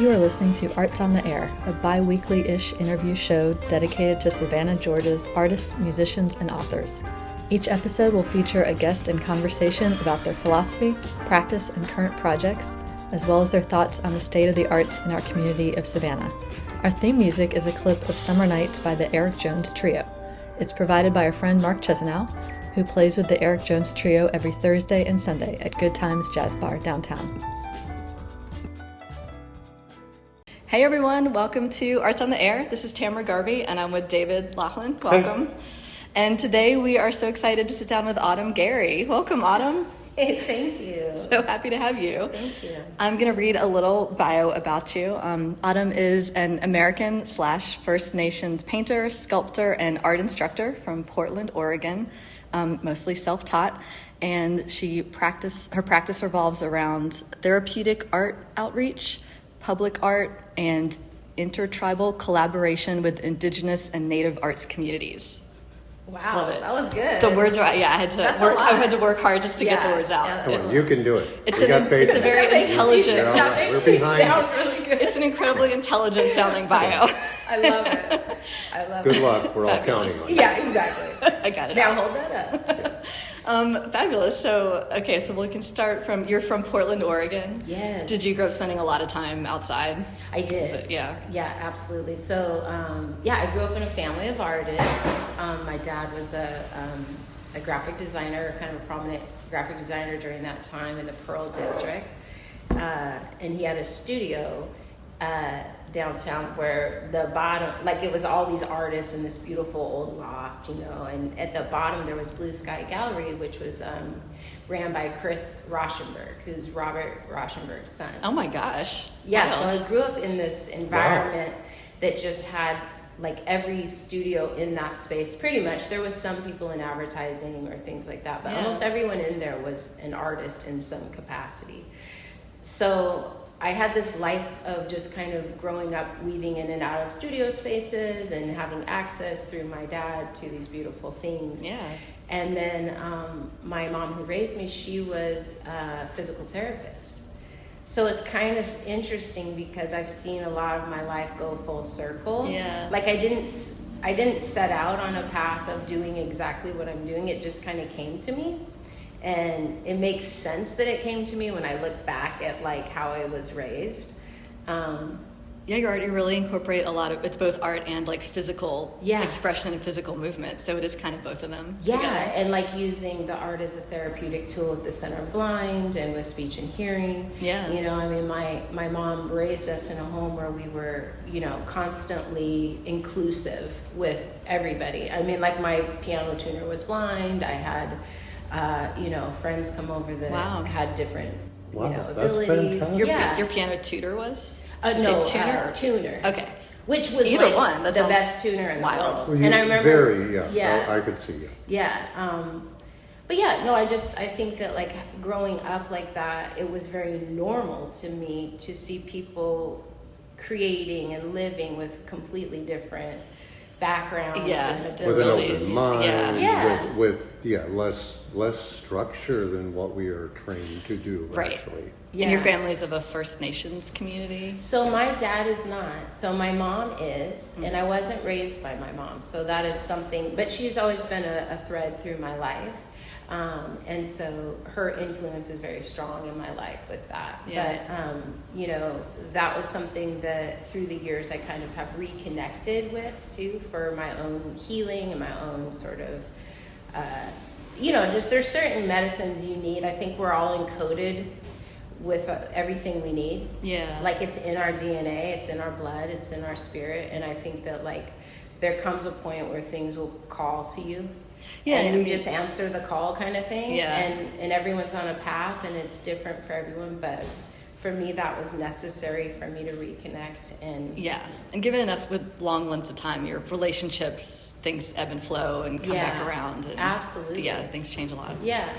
You are listening to Arts on the Air, a bi-weekly-ish interview show dedicated to Savannah, Georgia's artists, musicians, and authors. Each episode will feature a guest in conversation about their philosophy, practice, and current projects, as well as their thoughts on the state of the arts in our community of Savannah. Our theme music is a clip of Summer Nights by the Eric Jones Trio. It's provided by our friend Mark Chesanow, who plays with the Eric Jones Trio every Thursday and Sunday at Good Times Jazz Bar downtown. Hey everyone, welcome to Arts on the Air. This is Tamara Garvey and I'm with David Laughlin. Welcome. Hey. And today we are so excited to sit down with Autumn Gary. Welcome, Autumn. Hey, thank you. So happy to have you. Thank you. I'm going to read a little bio about you. Autumn is an American/First Nations painter, sculptor, and art instructor from Portland, Oregon, mostly self-taught. And her practice revolves around therapeutic art outreach, public art, and intertribal collaboration with indigenous and native arts communities. Wow, love it. That was good. The words are, yeah, I had to work hard just to get the words out. Yeah, come on, you can do it. It's a very intelligent. We're behind. Really good. It's an incredibly intelligent sounding bio. I love it. Good luck. We're all counting on it. Yeah, exactly. I got it. Now hold that up. Fabulous. So we can start from, you're from Portland, Oregon. Yes. Did you grow up spending a lot of time outside? I did. Yeah, absolutely. So, I grew up in a family of artists. My dad was a graphic designer, kind of a prominent graphic designer during that time in the Pearl District. And he had a studio downtown where the bottom, like it was all these artists in this beautiful old loft, and at the bottom there was Blue Sky Gallery, which was ran by Chris Rauschenberg, who's Robert Rauschenberg's son. Oh my gosh. Yeah, so I grew up in this environment that just had like every studio in that space, pretty much. There was some people in advertising or things like that, but almost everyone in there was an artist in some capacity. So I had this life of just kind of growing up, weaving in and out of studio spaces and having access through my dad to these beautiful things. Yeah. And then my mom who raised me, she was a physical therapist. So it's kind of interesting because I've seen a lot of my life go full circle. Yeah. Like I didn't set out on a path of doing exactly what I'm doing. It just kind of came to me. And it makes sense that it came to me when I look back at like how I was raised. Your art, you really incorporate a lot of, it's both art and like physical expression and physical movement. So it is kind of both of them. Yeah, together. And like using the art as a therapeutic tool at the Center Blind and with speech and hearing. Yeah. My mom raised us in a home where we were, constantly inclusive with everybody. I mean, like my piano tuner was blind. I had friends come over that had different, abilities. Your piano tutor was? Tuner. Okay. Which was either one. That's the best tuner in the world. Well, and I remember, I could see it. Yeah. I think that like growing up like that, it was very normal to me to see people creating and living with completely different backgrounds and abilities. With an open mind, with less structure than what we are trained to do, actually. Yeah. And your family's of a First Nations community? So my dad is not. So my mom is, and I wasn't raised by my mom. So that is something, but she's always been a thread through my life. And so her influence is very strong in my life with that. Yeah. But, that was something that through the years I kind of have reconnected with too for my own healing and my own sort of, just there's certain medicines you need. I think we're all encoded with everything we need. Yeah. Like it's in our DNA, it's in our blood, it's in our spirit. And I think that like there comes a point where things will call to you. Yeah, and you just answer the call kind of thing. Yeah. And everyone's on a path and it's different for everyone. But for me, that was necessary for me to reconnect. And given enough with long lengths of time, your relationships, things ebb and flow and come back around. And absolutely. Things change a lot. Yeah.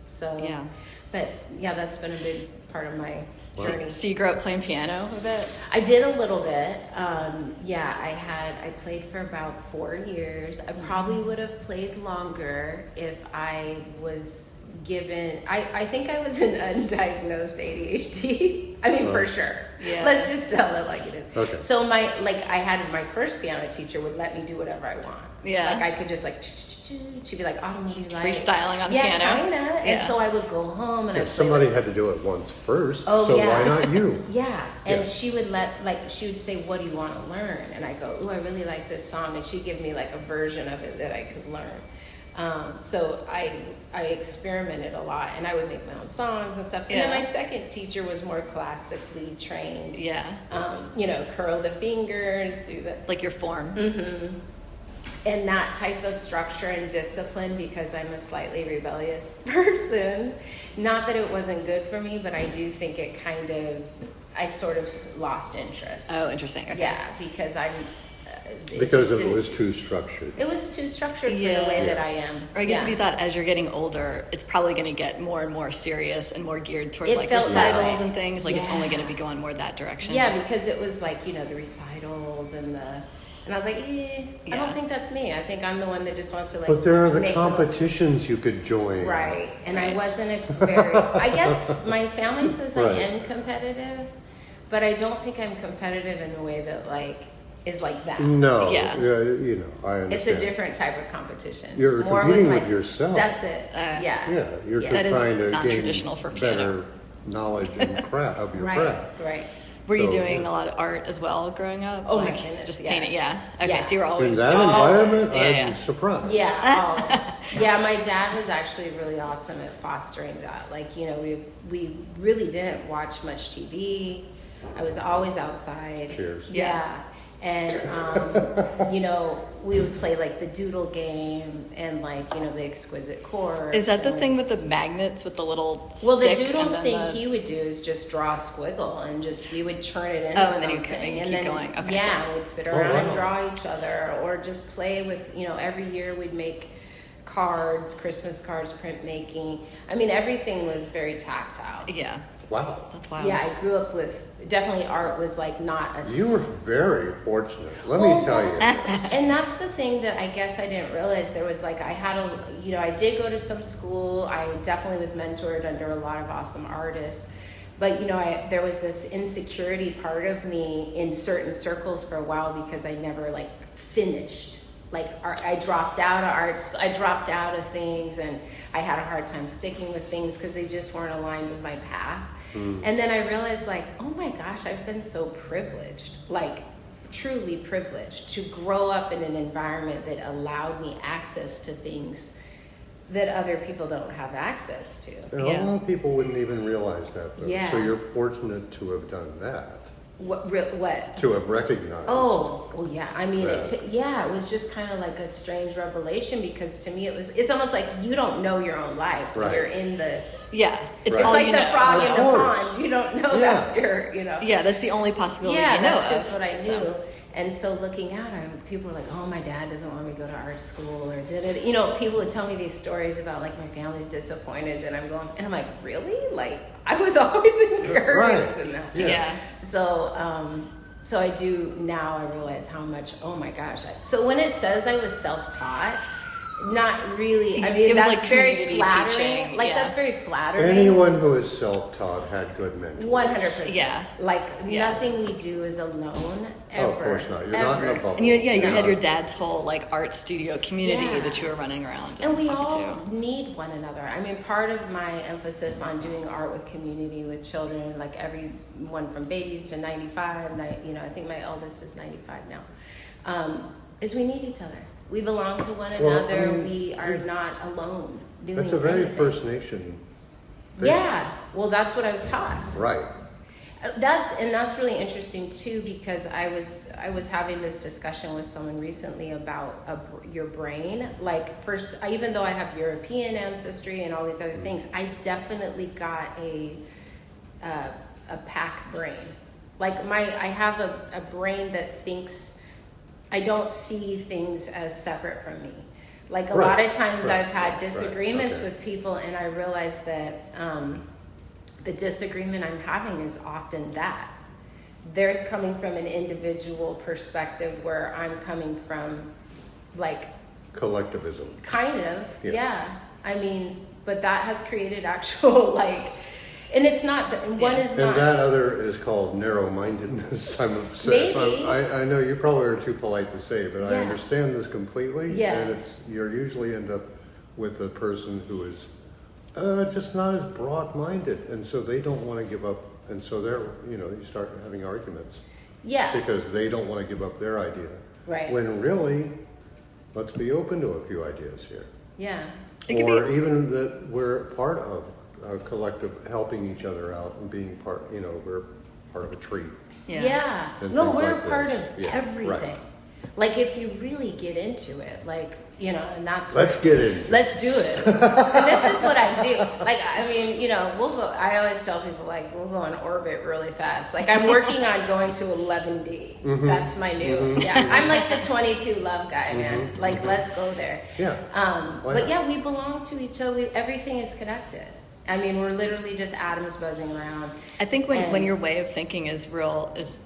So, but that's been a big part of my journey. So you grew up playing piano a bit? I did a little bit. I played for about 4 years. I probably would have played longer if I was given, I think I was an undiagnosed ADHD. I mean, for sure. Yeah. Let's just tell it like it is. Okay. So I had my first piano teacher would let me do whatever I want. Yeah. Like I could just like, she'd be like, Autumn, Just freestyling on the yeah, piano. Kinda. Yeah. And so I would go home and Yeah, I'd play somebody with- had to do it once first, Oh, so yeah. why not you? Yeah, and Yeah. she would she would say, what do you want to learn? And I go, oh, I really like this song. And she'd give me like a version of it that I could learn. So I experimented a lot, and I would make my own songs and stuff. And then Yeah. my second teacher was more classically trained. Yeah. Curl the fingers, do the... Like your form. Mm-hmm. And that type of structure and discipline, because I'm a slightly rebellious person. Not that it wasn't good for me, but I do think I sort of lost interest. Oh, interesting. Okay. Yeah, because Because it was too structured. It was too structured for Yeah. the way that Yeah. I am. Or I guess if Yeah. you thought as you're getting older, it's probably going to get more and more serious and more geared toward It like felt that recitals way. and things. Like it's only Yeah. going to be going more that direction. Yeah, because it was like, the recitals and I was like, I Yeah. don't think that's me. I think I'm the one that just wants to like. But there are the make competitions you could join. Right, and Right. I wasn't a very. I guess my family says Right. I am competitive, but I don't think I'm competitive in the way that is like that. No, Yeah. I understand. It's a different type of competition. You're More competing my- with yourself. That's it. Yeah, Yeah, you're Yeah. just That is trying to non-traditional gain for piano. better knowledge and craft of your Right, craft. right. Were you So- doing a lot of art as well growing up? Oh, my like, goodness, just yes. painting. Yeah. Okay, Yeah. so you were In always that doing environment, Yeah, I'm yeah. surprised. Yeah, always. Yeah, my dad was actually really awesome at fostering that. We really didn't watch much TV. I was always outside. Cheers. Yeah. And, we would play like the doodle game and the exquisite chords. Is that the and, thing with the magnets with the little Well, the stick doodle and then thing the- he would do is just draw a squiggle and we would turn it into Oh, and then you something. keep and then, going. Okay. Yeah, we'd sit around wow. and draw each other or just play with, every year we'd make cards, Christmas cards, printmaking. I mean, everything was very tactile. Yeah, Wow. that's wild. Yeah, I grew up with, definitely art was not a... You were very fortunate. Let Well, me tell you. And that's the thing that I guess I didn't realize. There was I had I did go to some school. I definitely was mentored under a lot of awesome artists. But, there was this insecurity part of me in certain circles for a while because I never finished. I dropped out of art school. I dropped out of things and I had a hard time sticking with things because they just weren't aligned with my path. And then I realized oh my gosh, I've been so privileged, truly privileged to grow up in an environment that allowed me access to things that other people don't have access to. And Yeah. a lot of people wouldn't even realize that, though. Yeah. So you're fortunate to have done that, What? to have recognized. Oh, well, yeah. I mean, Right. it was just kind of like a strange revelation because to me it's almost like you don't know your own life when Right. you're in the... Yeah, it's Right. It's all like you the know. frog Of in the course. pond. You don't know Yeah. that's your, Yeah, that's the only possibility Yeah, you know that's of. just what I knew. So, And so looking out, people were like, "Oh, my dad doesn't want me to go to art school," or did it. People would tell me these stories about my family's disappointed that I'm going, and I'm like, "Really?" I was always encouraged Right. in that. yeah. So I do now. I realize how much. Oh my gosh! So when it says I was self-taught, not really. I mean, It was that's like very community flattering. teaching, yeah. That's very flattering. Anyone who is self-taught had good mentors. 100%. Yeah. Yeah. Nothing we do is alone ever. Oh, of course not. You're not in a ever. bubble. And you No. had your dad's whole art studio community Yeah. that you were running around And we talking all need one another. I mean, part of my emphasis on doing art with community, with children, everyone from babies to 95, I think my eldest is 95 now, is we need each other. We belong to one Well, another. I mean, We are not alone doing That's a very anything. First Nation thing. Yeah. Well, that's what I was taught. Right. That's really interesting too, because I was having this discussion with someone recently about your brain. First, even though I have European ancestry and all these other things, I definitely got a pack brain. I have a brain that thinks. I don't see things as separate from me. A lot of times Right. I've had Right. disagreements Okay. with people, and I realize that the disagreement I'm having is often that. They're coming from an individual perspective where I'm coming from Collectivism. kind of, Yeah. yeah. I mean, but that has created actual like, and it's not, one is not. And that other is called narrow-mindedness. I'm upset. Maybe. I know you probably are too polite to say, but I Yeah. understand this completely. Yeah. And you usually end up with a person who is just not as broad-minded, and so they don't want to give up, and so you start having arguments. Yeah. Because they don't want to give up their idea. Right. When really, let's be open to a few ideas here. Yeah. Or even that we're part of a collective, helping each other out and being part, we're part of a tree. Yeah. And No, things we're like part this. of Yeah, everything. right. Like if you really get into it, like, and that's Let's get in. Let's do it. And this is what I do. Like, I mean, we'll go, I always tell people, like, we'll go in orbit really fast. Like, I'm working on going to 11D. Mm-hmm. That's my new, I'm like the 22 love guy, man. Mm-hmm. Like, let's go there. Yeah. But yeah, we belong to each other. Everything is connected. I mean, we're literally just atoms buzzing around. I think when your way of thinking is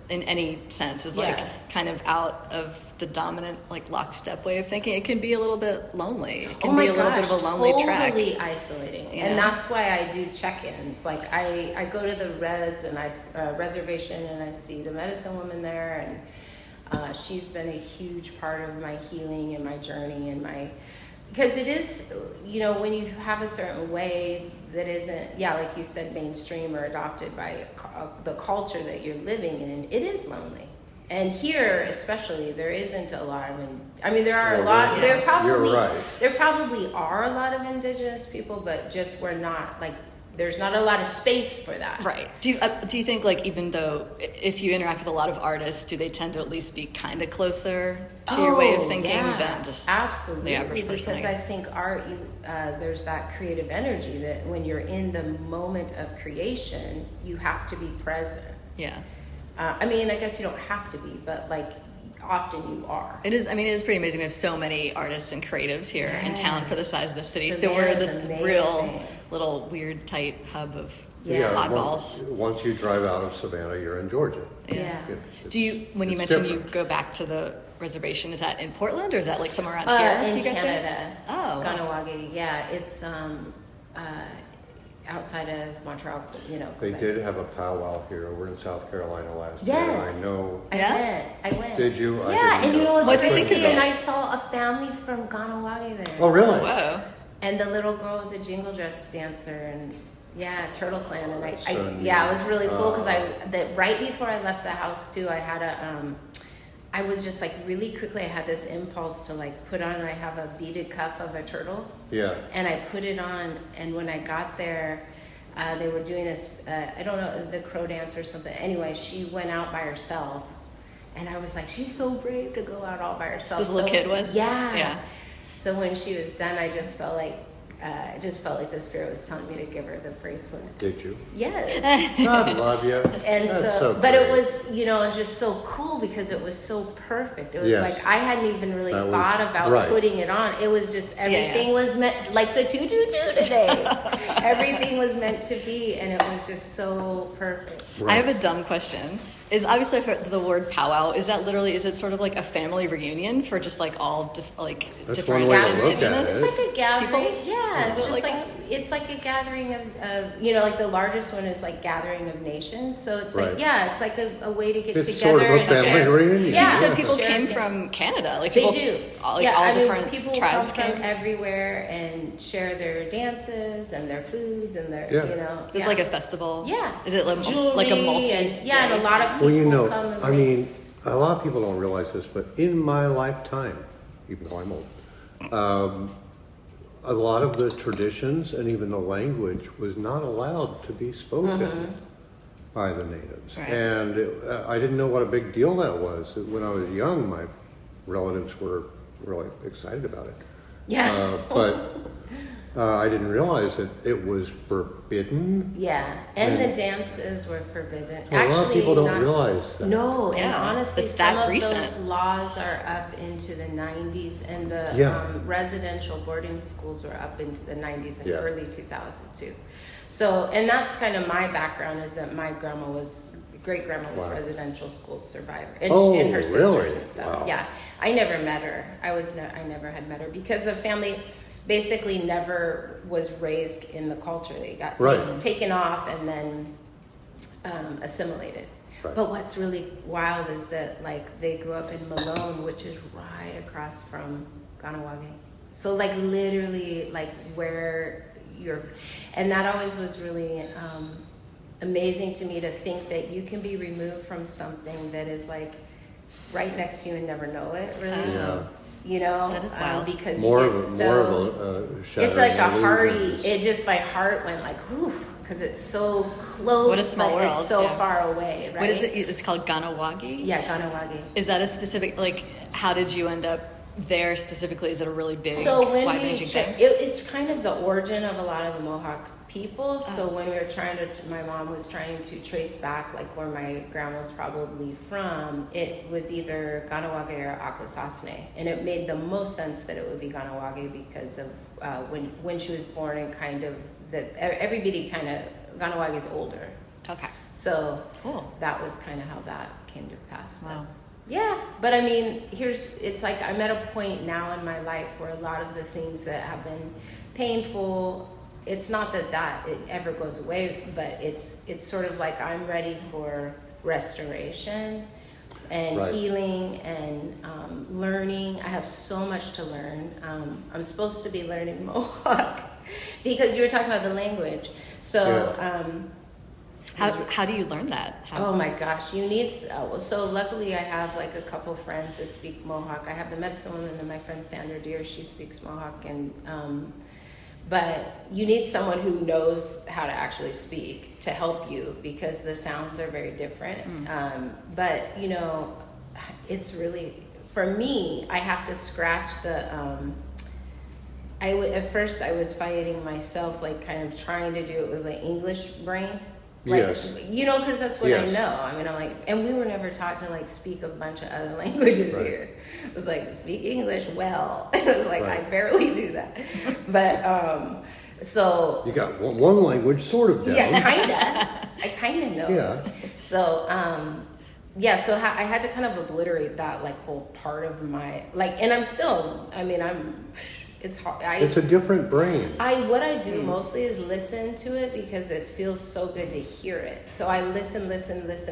in any sense, is like Yeah. kind of out of the dominant, like lockstep way of thinking, it can be a little bit lonely. It can Oh my be a little gosh, bit of a lonely track. Totally isolating, You and know? that's why I do check-ins. Like I go to the reservation and I see the medicine woman there, and she's been a huge part of my healing and my journey and because it is, when you have a certain way that isn't, like you said, mainstream or adopted by the culture that you're living in, it is lonely. And here, especially, there isn't a lot of, there are a lot, Yeah. there probably, You're right. there probably are a lot of indigenous people, but just we're not, like, there's not a lot of space for that. Right. Do you think, like, even though if you interact with a lot of artists, do they tend to at least be kind of closer to your way of thinking than just absolutely, the average person? because I think art, there's that creative energy that when you're in the moment of creation, you have to be present. Yeah. I guess you don't have to be, but like often you are. It is. It is pretty amazing. We have so many artists and creatives here in town for the size of the city. So we're Savannah's this amazing. real little weird tight hub of Yeah. oddballs. Once you drive out of Savannah, you're in Georgia. Yeah. Do you, when you It's mentioned different. you go back to the reservation, is that in Portland or is that like somewhere around here In you go Canada. to? Oh, wow. Kahnawake, yeah. It's outside of Montreal, They Quebec. did have a powwow here over in South Carolina last year. Yes. I know. Yeah? I went. Did you? I Yeah, didn't and know. what's What'd you think crazy? of it? And I saw a family from Kahnawake there. Oh, really? Whoa. And the little girl was a jingle dress dancer, and Turtle Clan, and That's so it was really cool because neat. right before I left the house too, I had I was just like really quickly, I had this impulse to like put on, I have a beaded cuff of a turtle, Yeah. and I put it on, and when I got there, they were doing this, I don't know, the crow dance or something. Anyway, she went out by herself, and I was like, she's so brave to go out all by herself. This little kid was? Yeah. Yeah. So when she was done, I just felt like the spirit was telling me to give her the bracelet. Did you? Yes. God love you. And That's but it great. was, it was just so cool because it was so perfect. It was Yes. like I hadn't even really That was- thought about right. putting it on. It was just everything was meant, like the 222 today. Everything was meant to be, and it was just so perfect. I have a dumb question. Is obviously I've heard the word powwow. Is it sort of like a family reunion for just like all That's different one way to look at indigenous? it. It's like a gathering. peoples? Yeah, it's Is it just like like it's like a gathering of like the largest one is like gathering of nations. So it's Right. like it's like a way to get It's together sort of a and family share. reunion. Yeah, You said people share came things. from Canada. Like They people, do. all I different people tribes come came. from everywhere and share their dances and their foods and their There's like a festival. Yeah. Is it like a Jewelry multi? and a lot of people Well, come. And a lot of people don't realize this, but in my lifetime, even though I'm old, a lot of the traditions and even the language was not allowed to be spoken by the natives. Right. And I didn't know what a big deal that was. When I was young, my relatives were really excited about it. Yeah. But I didn't realize that it was forbidden. Yeah, and the dances were forbidden. A lot of people don't realize that. No, and Yeah, honestly, it's some that of recent. those laws are up into the 90s, and the residential boarding schools were up into the 90s and early 2000 too. So, and that's kind of my background, is that my great grandma was residential school survivor, and, and her sisters really? and stuff. Wow. Yeah, I never met her. I never had met her because of family. basically never was raised in the culture. They got taken off and then assimilated. Right. But what's really wild is that like they grew up in Malone, which is right across from Kahnawake. So like literally like where you're, and that always was really amazing to me to think that you can be removed from something that is like right next to you and never know it really. Yeah. You know, that is wild. Because more you of get a, so, more of a it's like a shattering hearty, illusion. it just, my heart went like, whew, because it's so close, What a small but world, it's so yeah. far away, right? What is it? It's called Kahnawake? Yeah, Kahnawake. Is that a specific, like, how did you end up there specifically? Is it a really big, So when wide-ranging thing? it's kind of the origin of a lot of the Mohawk people. So when we were my mom was trying to trace back like where my grandma was probably from, it was either Kahnawake or Akwesasne. And it made the most sense that it would be Kahnawake because of when she was born and kind of that everybody kind of, Kahnawake is older. Okay. So Cool. that was kind of how that came to pass. Wow. Yeah, but I mean, it's like I'm at a point now in my life where a lot of the things that have been painful, it's not that it ever goes away, but it's sort of like I'm ready for restoration and healing and learning. I have so much to learn. I'm supposed to be learning Mohawk because you were talking about the language. So how do you learn that? oh my gosh, you need, so luckily I have like a couple friends that speak Mohawk. I have the medicine woman and my friend Sandra Deer, she speaks Mohawk, and but you need someone who knows how to actually speak to help you because the sounds are very different. But you know, it's really, for me, I have to scratch the at first I was fighting myself, like kind of trying to do it with the English brain. Like, Yes. you know, because that's what I Yes. know. I mean, I'm like, and we were never taught to like speak a bunch of other languages here. It was like, speak English well. It was like, I barely do that. But, so. You got one language sort of down. Yeah, kinda. I kinda know. Yeah. So, so I had to kind of obliterate that like whole part of my, like, and I'm still, I mean, it's hard. It's a different brain. What I do mostly is listen to it because it feels so good to hear it. So I listen.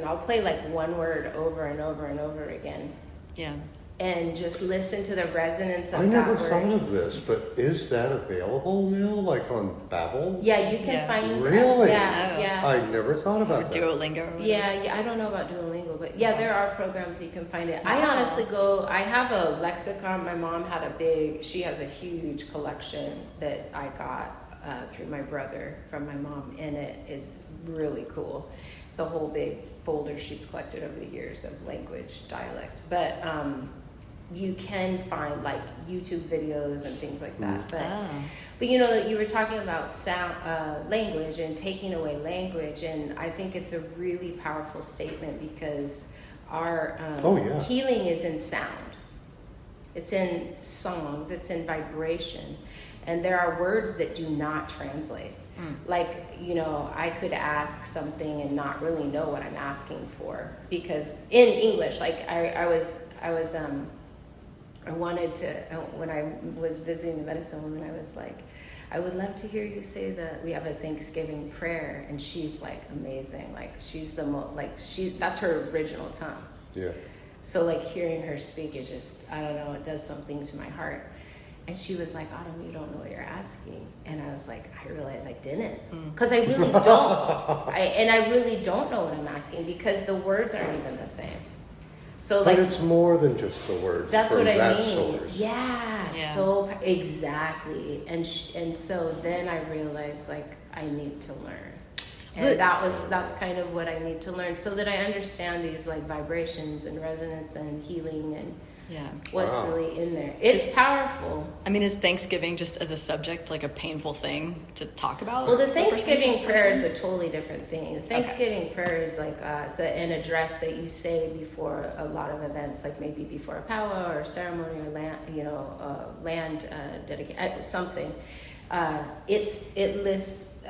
I'll play like one word over and over and over again. Yeah. And just listen to the resonance of I never that word. thought of this, but is that available now, like on Babbel? Yeah, you can find that. Really? Yeah. I never thought about that. Duolingo. Or Yeah, I don't know about Duolingo, but yeah, there are programs you can find it. I honestly I have a lexicon. My mom had she has a huge collection that I got through my brother from my mom, and it is really cool. It's a whole big folder she's collected over the years of language, dialect. But you can find like YouTube videos and things like that. But you know, you were talking about sound, language and taking away language, and I think it's a really powerful statement because our healing is in sound. It's in songs, it's in vibration, and there are words that do not translate. Like, you know, I could ask something and not really know what I'm asking for because in English, like I wanted to, when I was visiting the medicine woman, I was like, I would love to hear you say that we have a Thanksgiving prayer. And she's like amazing. Like she's that's her original tongue. Yeah. So like hearing her speak is just, I don't know, it does something to my heart. And she was like, Autumn, you don't know what you're asking. And I was like, I realized I didn't. Because I really don't. I really don't know what I'm asking because the words aren't even the same. So But like, it's more than just the words. that's from what I that mean. source. Yeah. So exactly. And so then I realized like I need to learn. And that's kind of what I need to learn so that I understand these like vibrations and resonance and healing and what's really in there. It's powerful. I mean, is Thanksgiving just as a subject like a painful thing to talk about? Well, the Thanksgiving prayer is a totally different thing. The Thanksgiving prayer is like it's an address that you say before a lot of events, like maybe before a powwow or ceremony or land dedication, something. It lists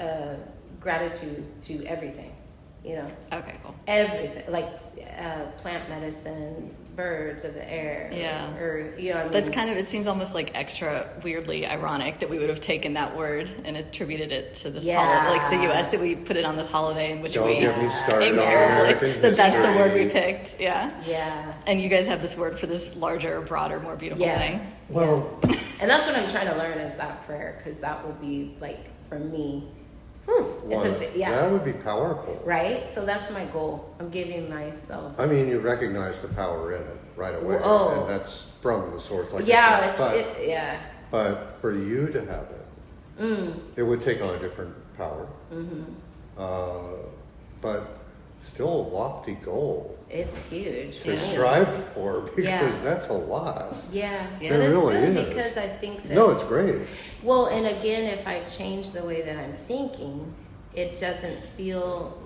gratitude to everything. you know. Okay, cool. Everything, like plant medicine, birds of the air. Yeah. Or, you know, I mean, That's kind of, it seems almost like extra weirdly ironic that we would have taken that word and attributed it to this holiday, like the U.S., that we put it on this holiday in which Don't we get me started aimed on terribly. American That's the history. word we picked, yeah. Yeah. And you guys have this word for this larger, broader, more beautiful thing. Well, And that's what I'm trying to learn is that prayer, because that will be like, for me, it's that would be powerful. right? So that's my goal. I'm giving myself. I mean, you recognize the power in it right away, Oh. and that's from the source. Like Yeah, you it's said. yeah. But for you to have it, it would take on a different power. But still a lofty goal It's huge. to for me. strive for, because Yeah. that's a lot. Yeah, It but it's really good is. because I think that. No, it's great. Well, and again, if I change the way that I'm thinking, it doesn't feel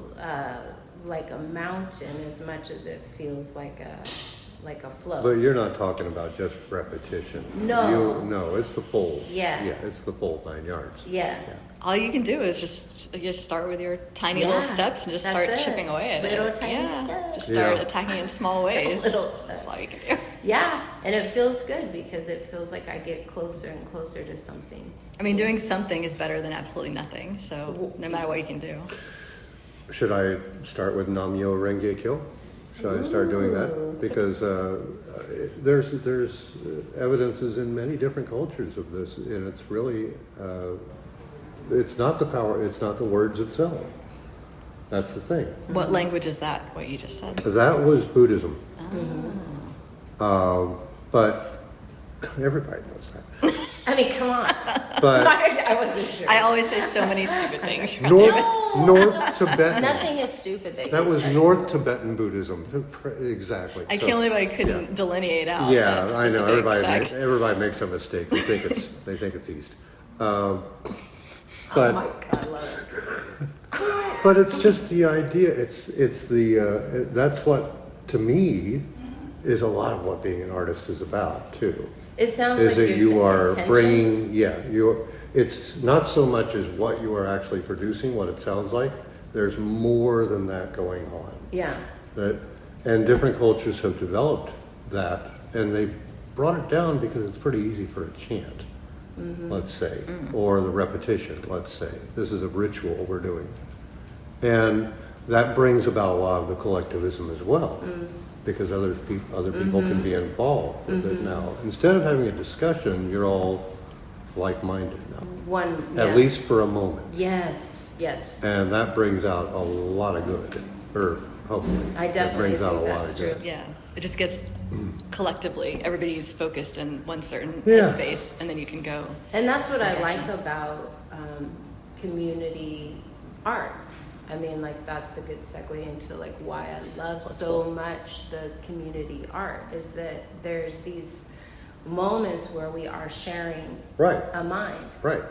like a mountain as much as it feels like a flow. But you're not talking about just repetition. No. No, it's the full. Yeah. Yeah, it's the full 9 yards. Yeah. All you can do is just start with your tiny little steps and just that's start it. chipping away at Little it. tiny steps. Just start Yeah. attacking in small ways. Little That's steps. all you can do. Yeah, and it feels good because it feels like I get closer and closer to something. I mean, doing something is better than absolutely nothing. So no matter what you can do. Should I start with Namyo Renge Kyo? Should I start doing that? Because there's evidences in many different cultures of this, and it's really it's not the power, it's not the words itself. That's the thing. What language is that? What you just said? That was Buddhism. But everybody knows that. I mean, come on. But I wasn't sure. I always say so many stupid things. North Tibetan. Nothing is stupid That was North Tibetan Buddhism. Exactly. I So- can't believe I couldn't delineate out. Yeah, that I know. specific Everybody sect. makes a mistake. They think it's east. Oh But my God, I love it. but it's just the idea. It's the that's what to me is a lot of what being an artist is about too. It sounds Is like that you're you setting are intention. bringing it's not so much as what you are actually producing, what it sounds like. There's more than that going on. Yeah. And different cultures have developed that, and they brought it down because it's pretty easy for a chant, let's say, or the repetition, let's say. This is a ritual we're doing. And that brings about a lot of the collectivism as well, because other people can be involved with it now. Instead of having a discussion, you're all like-minded now, at least for a moment. Yes, yes. And that brings out a lot of good, or hopefully. I definitely It brings out a think lot that's of true. good. Yeah, it just gets collectively, everybody's focused in one certain Yeah. headspace, and then you can go. And that's what I Gotcha. like about community art. I mean, like, that's a good segue into like why I love so much the community art, is that there's these moments where we are sharing Right, a mind. right.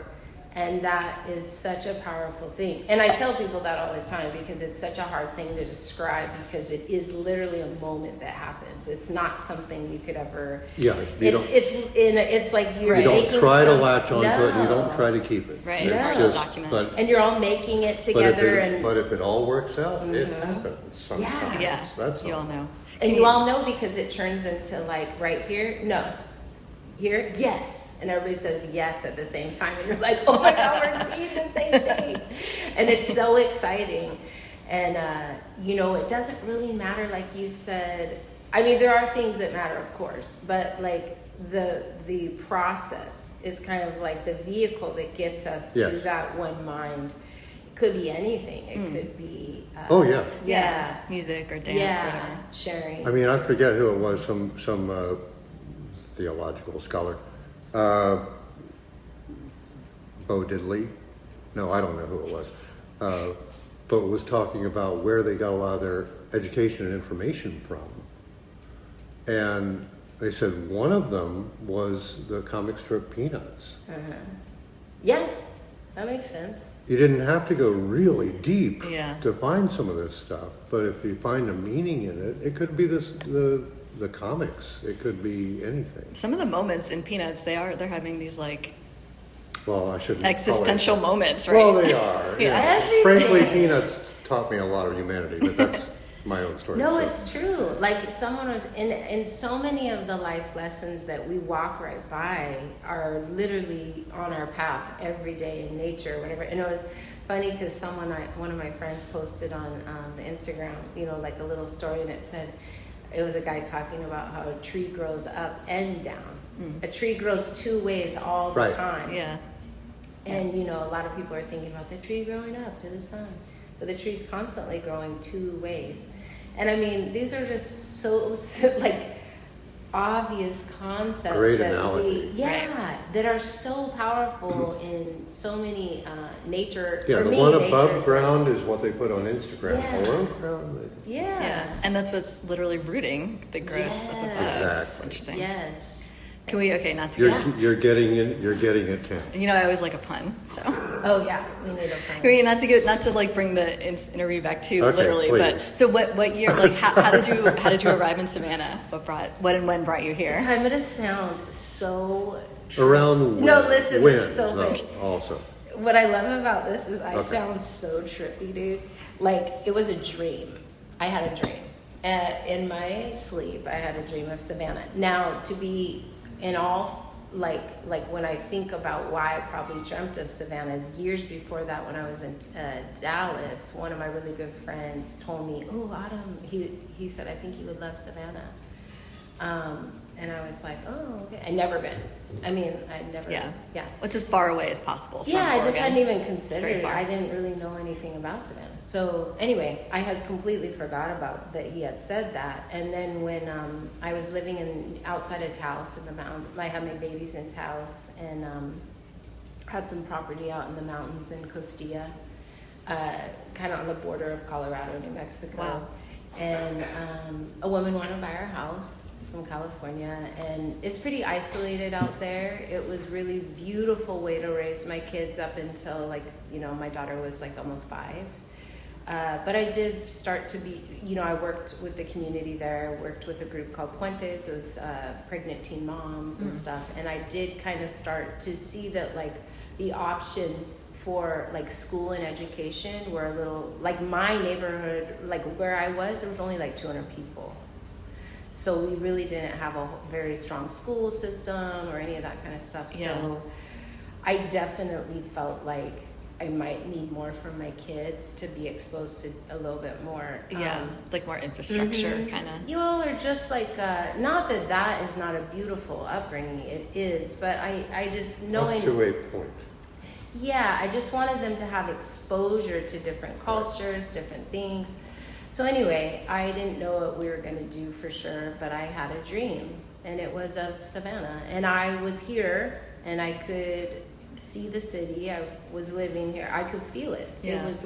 And that is such a powerful thing. And I tell people that all the time because it's such a hard thing to describe, because it is literally a moment that happens. It's not something you could ever. Yeah, It's like you're you making don't try to some- latch onto it, and you don't No. try to keep it. Right, It's no. just- Document. But, And you're all making it but, together, and if it all works out, it happens sometimes. Yeah, That's you all know. you all know, because it turns into like right here, no. Here, yes. And everybody says yes at the same time. And you're like, oh my God, we're seeing the same thing. And it's so exciting. And, it doesn't really matter, like you said. I mean, there are things that matter, of course. But like the process is kind of like the vehicle that gets us Yes. to that one mind. It could be anything. It could be. Oh, yeah. Yeah. Music or dance or Yeah. whatever. Sharing. I mean, I forget who it was, some theological scholar. Bo Diddley? No, I don't know who it was. But was talking about where they got a lot of their education and information from. And they said one of them was the comic strip Peanuts. Yeah, that makes sense. You didn't have to go really deep Yeah. to find some of this stuff, but if you find a meaning in it, it could be the comics. It could be anything. Some of the moments in Peanuts, they're having these like Well, I shouldn't. existential moments, right? Well, they are. Yeah. Yeah. Everything. Frankly, Peanuts taught me a lot of humanity, but that's my own story. No, so. it's true. Like someone was in so many of the life lessons that we walk right by are literally on our path every day in nature, whatever. And it was funny because one of my friends posted on the Instagram, like a little story, and it said it was a guy talking about how a tree grows up and down. A tree grows two ways all the time. Yeah. And a lot of people are thinking about the tree growing up to the sun, but the tree's constantly growing two ways. And I mean, these are just so like obvious concepts. Great that analogy. that are so powerful in so many nature. Yeah, for the me, one nature above is ground is what they put on Instagram. Yeah. Below ground. Yeah. And that's what's literally rooting the growth of the bugs. Exactly. Interesting. Yes. Can we, not to You're getting it, Tim. I always like a pun, so. Oh yeah, we need a plan. Not to like bring the interview back to Okay, literally, please. but so what year, like how did you arrive in Savannah? What and when brought you here? I'm gonna sound so Around when? No, listen, When, this is so though, funny. also. What I love about this is I Okay. sound so trippy, dude. Like, it was a dream. I had a dream. In my sleep, I had a dream of Savannah. Now, to be in all, like when I think about why I probably dreamt of Savannah, is years before that when I was in Dallas, one of my really good friends told me, oh, Autumn, he said, I think you would love Savannah. And I was like, oh, okay. I'd never been. I mean, I'd never. Yeah. Yeah. It's as far away as possible from I just Oregon. hadn't even It's considered very it. far. I didn't really know anything about Savannah. So anyway, I had completely forgot about that he had said that. And then when I was living outside of Taos in the mountains, I had my babies in Taos and had some property out in the mountains in Costilla, kind of on the border of Colorado, New Mexico. Wow. And a woman wanted to buy our house from California, and it's pretty isolated out there. It was really beautiful way to raise my kids up until my daughter was like almost 5. But I did start to be, I worked with the community there. I worked with a group called Puentes. It was pregnant teen moms and stuff. And I did kind of start to see that the options for school and education were a little, my neighborhood, where I was, there was only 200 people. So we really didn't have a very strong school system or any of that kind of stuff. Yeah. So I definitely felt like I might need more for my kids to be exposed to a little bit more. More infrastructure kind of. Or just not that is not a beautiful upbringing. It is, but I just knowing. Up to a point. Yeah, I just wanted them to have exposure to different cultures, different things. So anyway, I didn't know what we were going to do for sure, but I had a dream, and it was of Savannah. And I was here, and I could see the city. I was living here. I could feel it. Yeah. It was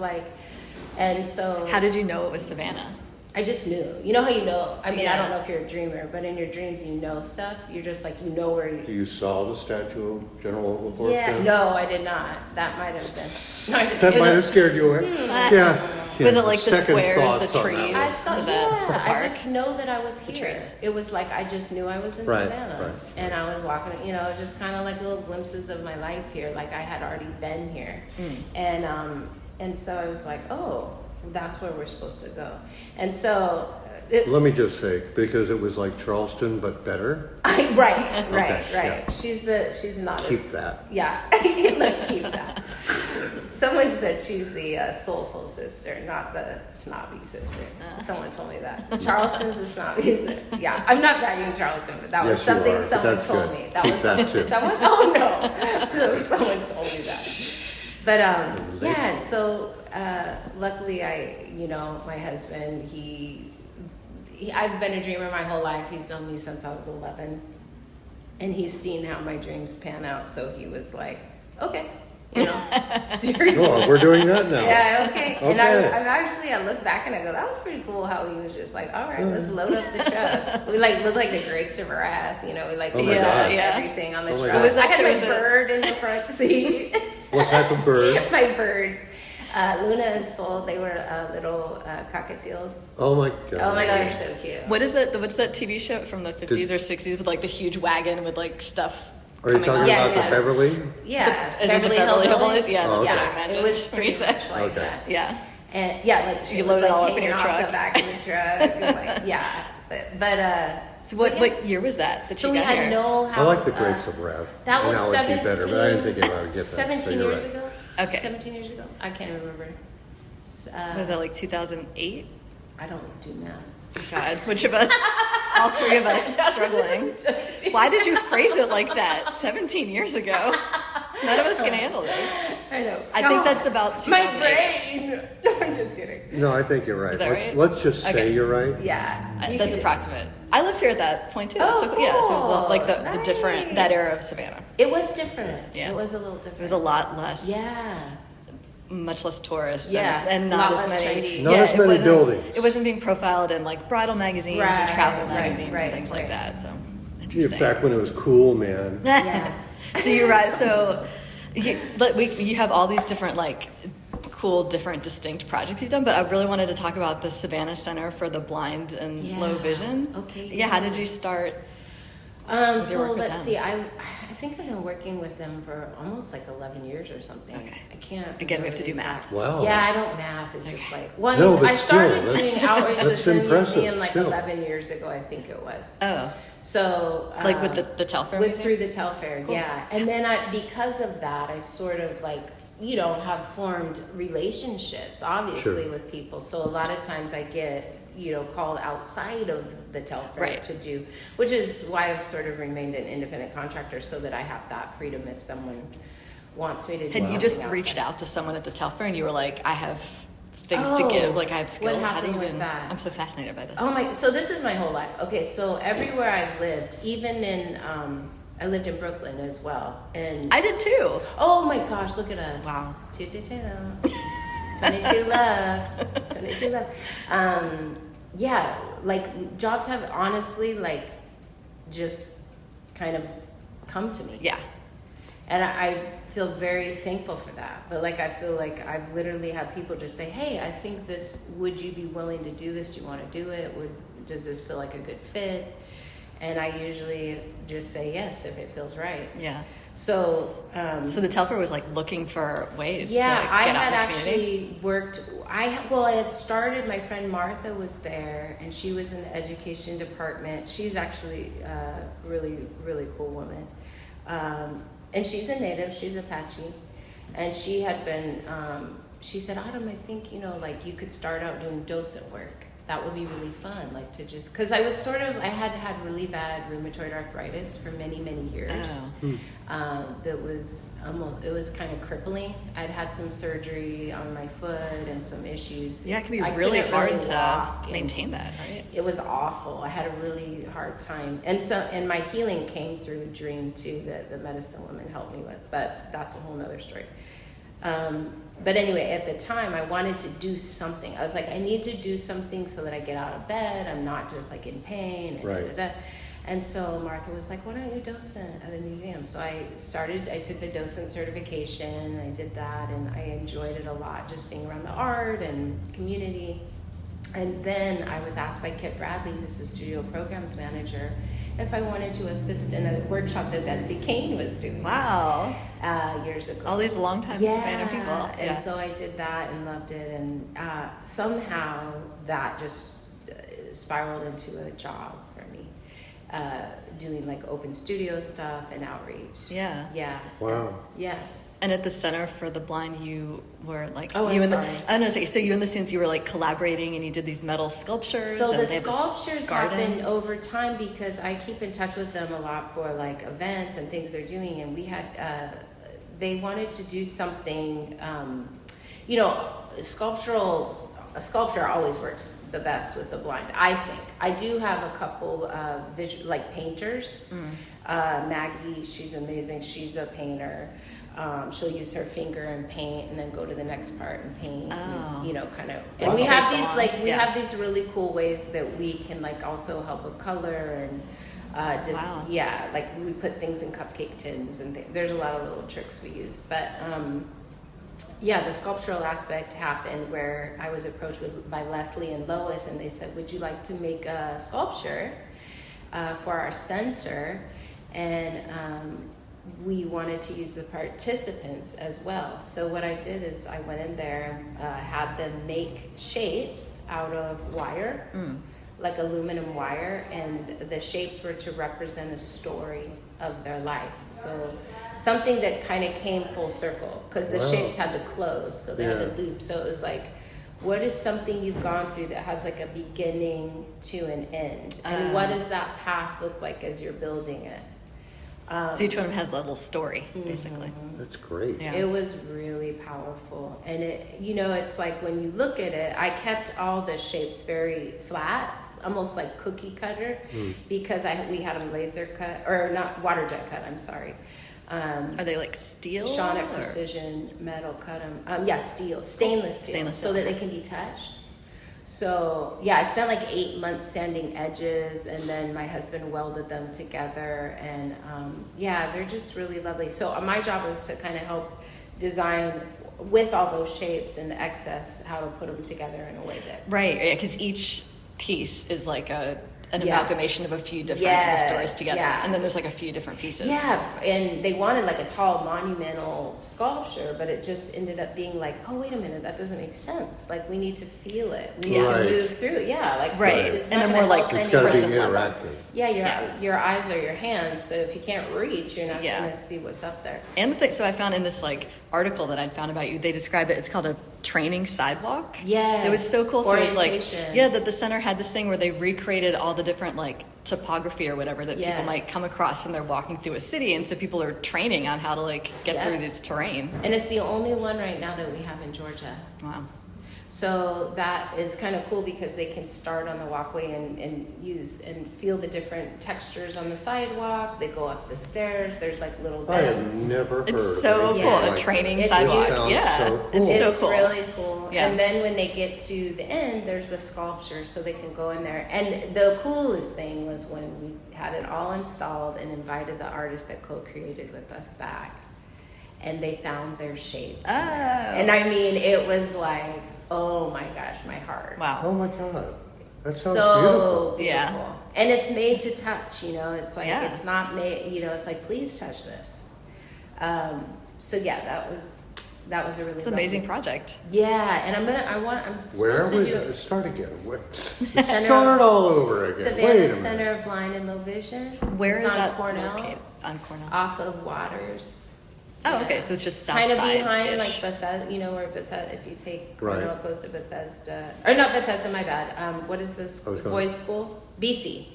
and so... How did you know it was Savannah? I just knew. You know how you know? I mean, Yeah. I don't know if you're a dreamer, but in your dreams you know stuff. You're just where you... You saw the statue of General Overlord? Yeah, no, I did not. That might have been... No, I'm just That kidding. might have scared you away. Yeah. Was it like the Second squares, the thoughts on that trees? one. I thought, Is that the I park? just know that I was The here. trees. It was I just knew I was in Right, Savannah. right. And I was walking, it was just kind of little glimpses of my life here. I had already been here. And so I was oh, that's where we're supposed to go. And so... Let me just say, because it was like Charleston, but better. Right. yeah. She's not Keep as, that. Yeah, keep that. Someone said she's the soulful sister, not the snobby sister. Someone told me that. Charleston's the snobby sister. Yeah, I'm not bagging Charleston, but that was Yes, you something are, but someone that's told good. me. That Keep was that something. too. Someone? Oh no, someone told me that. But so luckily my husband, I've been a dreamer my whole life. He's known me since I was 11. And he's seen how my dreams pan out. So he was okay, seriously. Oh, we're doing that now. Yeah, okay. And Okay. I look back and I go, that was pretty cool how he was just all right, let's load up the truck. We looked like the grapes of wrath, we Oh my put God. everything on the Oh my truck. God. I had my Was it- bird in the front seat. What type of bird? My birds. Luna and Sol, they were little cockatiels. Oh my God. Oh my God, they're so cute. What's that TV show from the 50s or 60s with the huge wagon with stuff Are you coming talking on? Yes, about yeah. the Beverly? Yeah, Is it the Beverly Hillbillies? Yeah, that's what I Yeah, imagined. it was pretty Pretty much like Okay. that. Yeah. And yeah, like You was, load it like, all up in hanging your off truck? the back of the truck. Like, yeah, but So what year was that so you we got had here? no I house. like the Grapes of Wrath. That was analogy 17, better, but I didn't think I would get that. 17 so you're years right. ago. Okay. 17 years ago. I can't remember. Was that like 2008? I don't do math. God, which of us? All three of us struggling. Why did you phrase it like that? 17 years ago. None of us can handle this. I know. I think that's about my 2008. brain. No, I'm just kidding. No, I think you're right. Is that right? Let's just say Okay. you're right. Yeah, you That's could- approximate. I lived here at that point too. Oh, so, yeah, so it was like the cool. different, Nice. that era of Savannah. It was different. Yeah. It was a little different. It was a lot less, Yeah. much less tourists, Yeah, and a not lot as less many. trading. Not as it many wasn't- buildings. It wasn't being profiled in like bridal magazines and Right, travel right, magazines right, and things like right. that. So You're interesting. back when it was cool, man. Yeah. So you're right. So you have all these different like cool, different, distinct projects you've done, but I really wanted to talk about the Savannah Center for the Blind and Yeah. Low Vision. Okay, Yeah. How yeah. did you start? So with your work with let's them? see. I think I've been working with them for almost like 11 years or something. Okay. I can't. Again, we have remember to do the exact- math. Wow. Yeah, I don't math. It's just like one. No, but I started still, doing outreach with that's the impressive, museum like still. 11 years ago. I think it was. Oh, So like with the Telfair with Museum? through the Telfair, Cool. yeah. And then because of that, I sort of like have formed relationships, obviously, Sure. with people. So a lot of times I get called outside of the Telfair Right. to do, which is why I've sort of remained an independent contractor, so that I have that freedom if someone wants me to do Had you something just outside. reached out to someone at the Telfair and you were like, I have things to give, like I have skill? What How do happened you with even? that? I'm so fascinated by this. Oh my! So this is my whole life. Okay, so everywhere I've lived, even in I lived in Brooklyn as well, and I did too. oh my gosh, look at us! Wow. 22 love, 22 love. Yeah, like jobs have honestly like just kind of come to me. Yeah. And I feel very thankful for that. But like, I feel like I've literally had people just say, hey, I think this, would you be willing to do this? Do you want to do it? Does this feel like a good fit? And I usually just say yes if it feels right. Yeah. So, So the Telfair was like looking for ways yeah, to I get had out in the community. actually worked. I had started. My friend Martha was there, and she was in the education department. She's actually a really, really cool woman, and she's a native. She's Apache, and she had been. She said, Autumn, I think like you could start out doing docent work. That would be really fun, like to just because I had really bad rheumatoid arthritis for many, many years. Oh. That was it was kind of crippling. I'd had some surgery on my foot and some issues. Yeah, it can be I really couldn't hard really to walk, and maintain that, right? It was awful. I had a really hard time, and my healing came through a dream too that the medicine woman helped me with. But that's a whole nother story. But anyway, at the time, I wanted to do something. I was like, I need to do something so that I get out of bed. I'm not just like in pain. And, Right. and so Martha was like, why don't you docent at the museum? So I took the docent certification. I did that, and I enjoyed it a lot, just being around the art and community. And then I was asked by Kit Bradley, who's the studio programs manager, if I wanted to assist in a workshop that Betsy Kane was doing. Wow. Years ago. All these longtime Savannah people. And Yeah. so I did that and loved it, and somehow that just spiraled into a job for me, doing like open studio stuff and outreach. Yeah. Yeah. Wow. Yeah. And at the Center for the Blind, you were like, Oh, you I'm and sorry. the, oh no, so you and the students, you were like collaborating, and you did these metal sculptures. So and the they had this sculptures garden. happened over time because I keep in touch with them a lot for like events and things they're doing, and we had they wanted to do something, a sculpture always works the best with the blind, I think. I do have a couple like painters. Maggie, she's amazing. She's a painter. She'll use her finger and paint, and then go to the next part and paint. Oh. And, kind of. Like And we have trace these along. we Yeah. have these really cool ways that we can like also help with color and Wow. like we put things in cupcake tins and there's a lot of little tricks we use. But the sculptural aspect happened where I was approached by Leslie and Lois, and they said, would you like to make a sculpture for our center? And we wanted to use the participants as well. So what I did is I went in there, had them make shapes out of wire, like aluminum wire, and the shapes were to represent a story of their life. So something that kind of came full circle, because the shapes had to close, so they had to loop. So it was like, what is something you've gone through that has like a beginning to an end? And what does that path look like as you're building it? So each one of them has a little story, basically. That's great. Yeah. It was really powerful. And it, you know, it's like when you look at it, I kept all the shapes very flat, almost like cookie cutter, because we had them laser cut, or not water jet cut, I'm sorry. Are they like steel? Sean at Precision Metal cut them. Yeah, stainless steel, so that they can be touched. So yeah, I spent like 8 months sanding edges, and then my husband welded them together, and yeah, they're just really lovely. So my job was to kind of help design with all those shapes and the excess, how to put them together in a way that Right, because each piece is like an amalgamation of a few different stories together, and then there's like a few different pieces. Yeah, and they wanted like a tall monumental sculpture, but it just ended up being like, oh wait a minute, that doesn't make sense. Like we need to feel it, we need to move through it. Yeah, like it's and not they're more gonna like help It's got to be person level. interactive. Yeah, your eyes are your hands, so if you can't reach, you're not Yeah. gonna see what's up there. And the thing, so I found in this like article that I'd found about you, they describe it. It's called a training sidewalk. Yes. It was so cool. So it was like, Orientation. yeah, that the center had this thing where they recreated all the different like topography or whatever that people Yes. might come across when they're walking through a city, and so people are training on how to like get through this terrain. And it's the only one right now that we have in Georgia. Wow. So that is kind of cool because they can start on the walkway and use and feel the different textures on the sidewalk. They go up the stairs. There's like little I have beds. never heard It's of so anything cool. like A training It's sidewalk. Sounds Yeah. so cool. It's so It's cool. really cool. Yeah. And then when they get to the end, there's the sculpture, so they can go in there. And the coolest thing was when we had it all installed and invited the artist that co-created with us back, and they found their shape. Oh. And I mean, it was like, oh my gosh, my heart. Wow. Oh my God. That sounds So beautiful. beautiful. Yeah. And it's made to touch, you know, it's like, Yeah. it's not made, you know, it's like, please touch this. So yeah, that was a really It's an amazing lovely- project. Yeah, and I'm Where supposed are to we? do it. Start again. Center Start all over again. Wait a Savannah minute. Center of Blind and Low Vision. Where It's is on that Cornell, located? On Cornell. off of Waters. Oh, okay. So it's just south Kind of side. behind like Bethesda, you know where Bethesda, if you take Cornell, Right. it goes to Bethesda. Or not Bethesda, my bad. What is this I was going- boys' school? BC.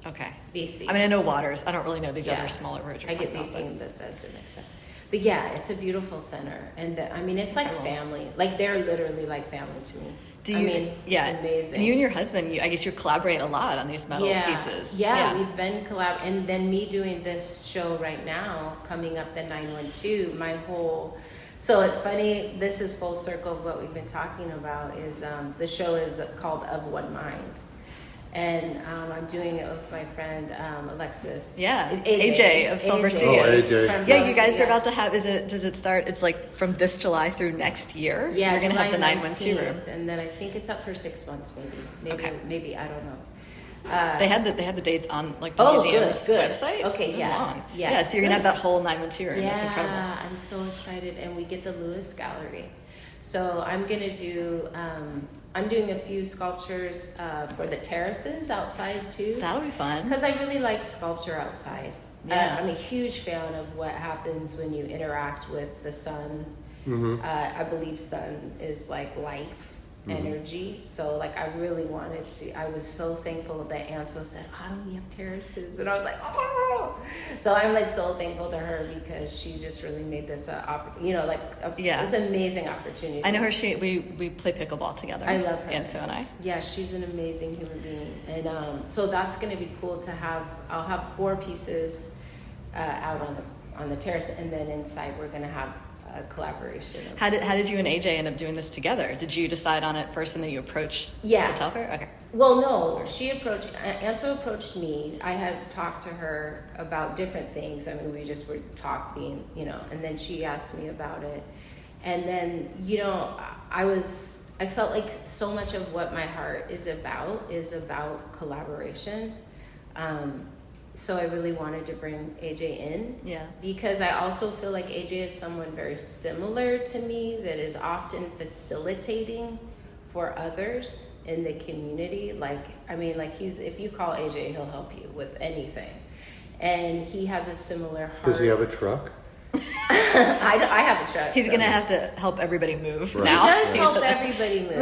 Okay. BC. I mean, I know Waters. I don't really know these Yeah. other smaller roads. I get BC and Bethesda mixed up. But yeah, it's a beautiful center. And I mean, it's like family. Like they're literally like family to me. Do you? I mean, yeah. it's amazing. And you and your husband, I guess you collaborate a lot on these metal pieces. Yeah, we've been and then me doing this show right now, coming up the 912, my whole, so it's funny, this is full circle of what we've been talking about, is the show is called Of One Mind. And I'm doing it with my friend Alexis. Yeah, AJ of Sulfur AJ. Studios. AJ. From Yeah, you Sulfur, guys are yeah. about to have. Does it start? It's like from this July through next year. Yeah, you're gonna have the July 912 room. 19th, and then I think it's up for 6 months, maybe. Okay. Maybe I don't know. They had the dates on like the Oh, museum's good. website. Okay, it was yeah. long. Yeah. So you're gonna have that whole 912 room. That's incredible. Yeah, I'm so excited, and we get the Lewis Gallery. So I'm gonna do. I'm doing a few sculptures for the terraces outside too, That'll be fun. because I really like sculpture outside. Yeah. I'm a huge fan of what happens when you interact with the sun. I believe sun is like life. Energy. So like I really wanted to, I was so thankful that Ansel said, how do we have terraces? And I was like, oh. So I'm like so thankful to her because she just really made this this amazing opportunity. I know her. We play pickleball together. I love her. Anso and I. Yeah, she's an amazing human being. And so that's going to be cool to have. I'll have 4 pieces out on the terrace, and then inside we're going to have a collaboration. How did you and AJ end up doing this together? Did you decide on it first and then you approached Yeah. the Telfair? Okay. Well, no, Ansel approached me. I had talked to her about different things. I mean, we just were talking, and then she asked me about it. And then, I felt like so much of what my heart is about collaboration. so I really wanted to bring AJ in. Yeah. Because I also feel like AJ is someone very similar to me that is often facilitating for others in the community. Like, I mean, like if you call AJ, he'll help you with anything. And he has a similar heart. Does he have a truck? I have a truck. He's so. going to have to help everybody move Right. now. He does help everybody move.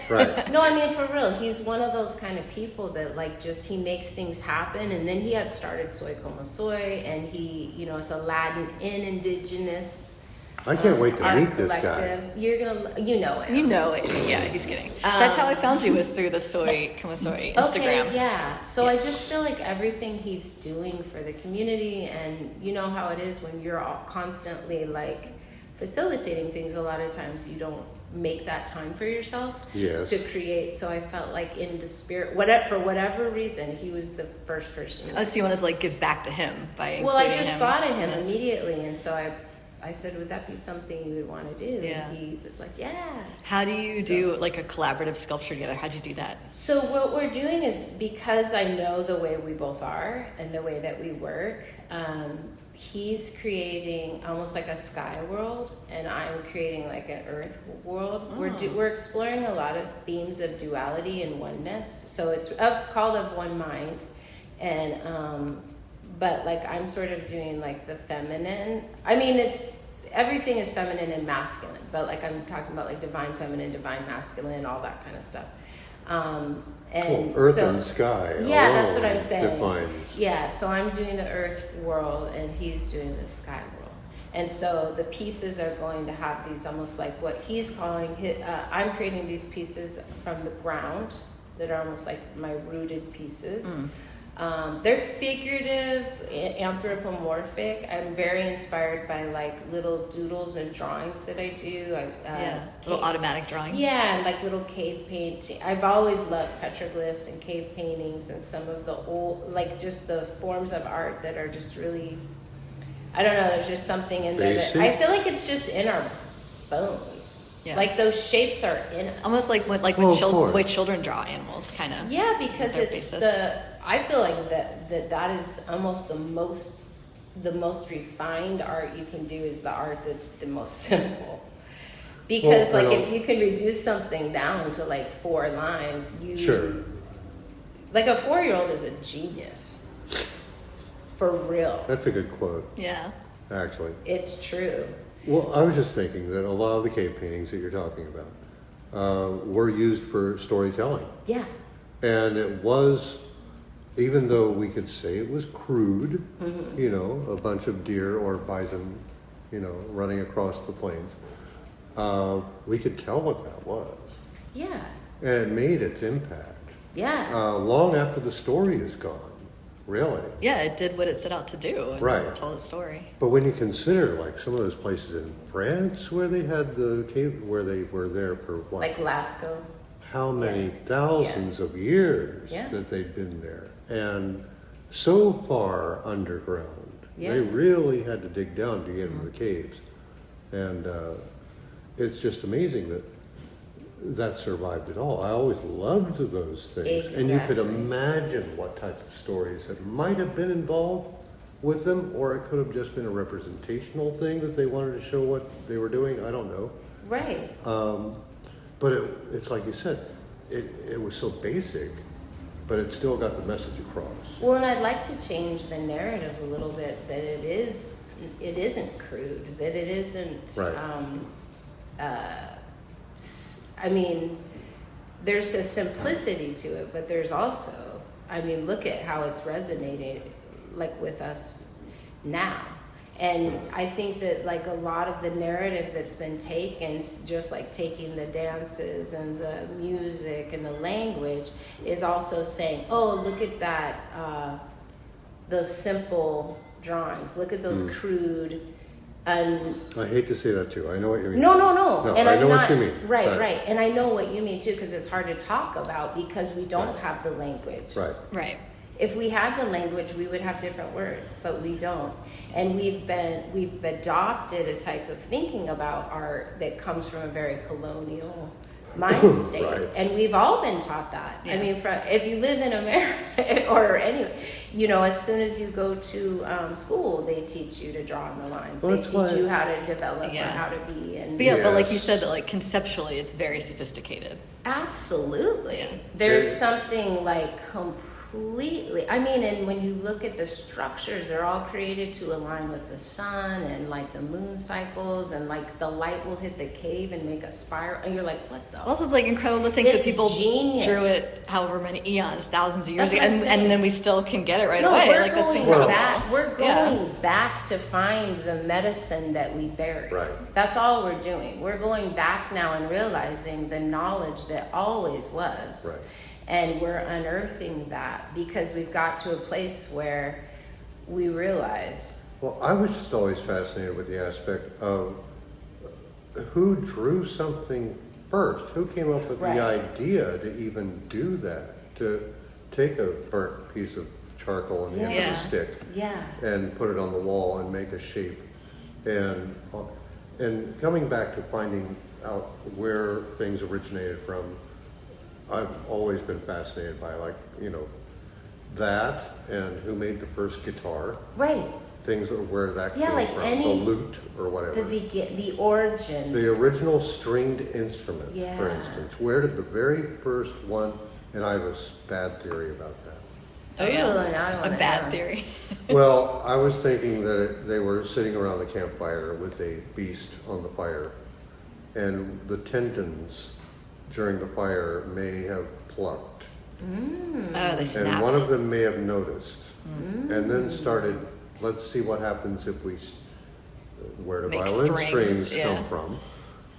Right. No, I mean, for real, he's one of those kind of people that like just he makes things happen. And then he had started Soy Como Soy, and he, you know, it's a Latin and indigenous I can't wait to art meet this guy. collective. You're gonna, you know him. You know it. Yeah, he's kidding. That's how I found you, was through the Soy Como Soy Instagram. Okay, yeah. So I just feel like everything he's doing for the community, and you know how it is when you're all constantly like facilitating things, a lot of times you don't make that time for yourself to create. So I felt like in the spirit, for whatever reason, he was the first person. Oh, so you wanted to like give back to him by including Well, I just him. thought of him Yes. immediately, and so I said, would that be something you would want to do? Yeah. And he was like, yeah. How do you do like a collaborative sculpture together? How'd you do that? So what we're doing is, because I know the way we both are and the way that we work, he's creating almost like a sky world, and I'm creating like an earth world. Oh. We're exploring a lot of themes of duality and oneness. So it's called Of One Mind, and but like I'm sort of doing like the feminine. I mean, everything is feminine and masculine, but like I'm talking about like divine feminine, divine masculine, all that kind of stuff. And Earth so, and sky. yeah, that's what I'm saying. Defines. Yeah, so I'm doing the earth world and he's doing the sky world. And so the pieces are going to have these almost like what he's calling, I'm creating these pieces from the ground that are almost like my rooted pieces. They're figurative, anthropomorphic. I'm very inspired by like little doodles and drawings that I do. Little automatic drawing. Yeah, and like little cave painting. I've always loved petroglyphs and cave paintings and some of the old, like just the forms of art that are just really, I don't know, there's just something in there that I feel like it's just in our bones. Yeah. Like those shapes are in us. Almost like when way children draw animals, kind of. Yeah, because it's basis. I feel like that is almost the most refined art you can do is the art that's the most simple. Because if you can reduce something down to like 4 lines, like a 4-year-old is a genius. For real. That's a good quote. Yeah. Actually. It's true. Well, I was just thinking that a lot of the cave paintings that you're talking about were used for storytelling. Yeah. And it was, even though we could say it was crude, you know, a bunch of deer or bison, you know, running across the plains, we could tell what that was. Yeah. And it made its impact. Yeah. Long after the story is gone, really. Yeah, it did what it set out to do. And Right. told a story. But when you consider, like, some of those places in France where they had the cave, where they were there for what? Like Lascaux. How many thousands of years that they'd been there, and so far underground. They really had to dig down to get into the caves, and it's just amazing that survived it all. I always loved those things, and you could imagine what type of stories that might have been involved with them, or it could have just been a representational thing that they wanted to show what they were doing. I don't know. Right. But it's like you said, it was so basic, but it still got the message across. Well, and I'd like to change the narrative a little bit, that it isn't crude, that it isn't, I mean, there's a simplicity to it, but there's also, I mean, look at how it's resonated, like, with us now. And I think that like a lot of the narrative that's been taken, just like taking the dances and the music and the language, is also saying, oh, look at that, those simple drawings. Look at those crude. I hate to say that too. I know what you mean. No. And I know what you mean. Right. And I know what you mean too, because it's hard to talk about because we don't have the language. Right. If we had the language, we would have different words, but we don't. And we've adopted a type of thinking about art that comes from a very colonial mind state. Right. And we've all been taught that. Yeah. I mean, if you live in America or anyway, as soon as you go to school, they teach you to draw on the lines. Well, they teach you how to develop or how to be. And But like you Yes. said, that like conceptually, it's very sophisticated. absolutely, Yeah. there's Yeah. something like completely. I mean, and when you look at the structures, they're all created to align with the sun and like the moon cycles, and like the light will hit the cave and make a spiral, and you're like, what the? Also, it's like incredible to think It's that people genius. drew it however many eons, thousands of years That's ago, what I'm and saying. then we still can get it right No, away. we're Like that's going incredible. back. We're going Yeah. back to find the medicine that we buried. Right. That's all we're doing. We're going back now and realizing the knowledge that always was. Right. And we're unearthing that because we've got to a place where we realize. Well, I was just always fascinated with the aspect of who drew something first? Who came up with Right. the idea to even do that? To take a burnt piece of charcoal in the end of Yeah. a stick Yeah. and put it on the wall and make a shape. And coming back to finding out where things originated from, I've always been fascinated by that and who made the first guitar, Right. things that where that Yeah, came like from, any- the lute or whatever. The origin. The original stringed instrument, for Yeah. instance. Where did the very first one, and I have a bad theory about that. Oh yeah, Ooh, now I a wanna bad know. theory. Well, I was thinking that they were sitting around the campfire with a beast on the fire, and the tendons during the fire may have plucked, Oh, they snapped. and one of them may have noticed, and then started, let's see what happens if we, where do Make violin strings, strings yeah. come from?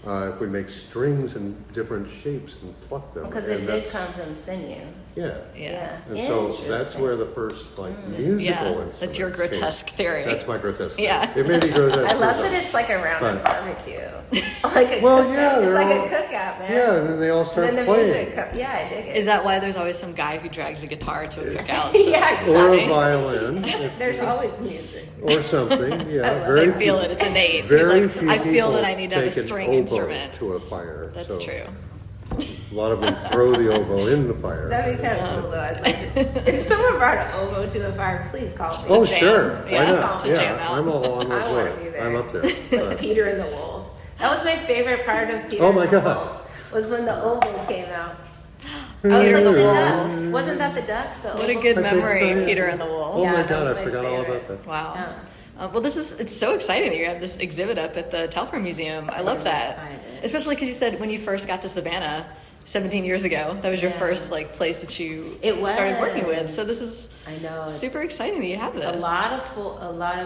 If we make strings in different shapes and pluck them. Because and it did that's- come from sinew. Yeah. Yeah. And so that's Interesting. where the first musical Yeah, instruments that's your came. grotesque theory. That's my grotesque Yeah. theory. It may be grotesque. I love for that some. it's like around a But- barbecue. Like a Well, cookout. yeah, It's they're like all- a cookout, man. Yeah, and then they all And start then the playing. music yeah, I dig it. Is that why there's always some guy who drags a guitar to a cookout? Yeah, Or a exactly. violin. if- There's always music. Or something, yeah. love very I feel few- it. It's innate. He's Very like, few I feel that people I need to have a take an string oboe instrument. to a fire. That's so true. A lot of them throw the oboe in the fire. That'd be kind of cool, though. I'd like to, if someone brought an oboe to a fire, please call me. Oh, jam. sure. Why Yeah, not? to jam Yeah, out. I'm all on I my wanna be way. there. I'm up there. Like But- Peter and the Wolf. That was my favorite part of Peter Oh and my the God. Wolf, was when the oboe came out. Peter I was like, and the the Wolf. duck. Wasn't that the duck? The What a oboe? good I think memory, so, yeah. Peter and the Oh Wolf. Yeah, my that God, was I my forgot all favorite. about that. Wow. Yeah. Well, it's so exciting that you have this exhibit up at the Telfair Museum. I love I'm that. excited. Especially because you said when you first got to Savannah 17 years ago, that was your Yeah. first place that you It started working with. was. So this is I know. it's super exciting that you have this. A lot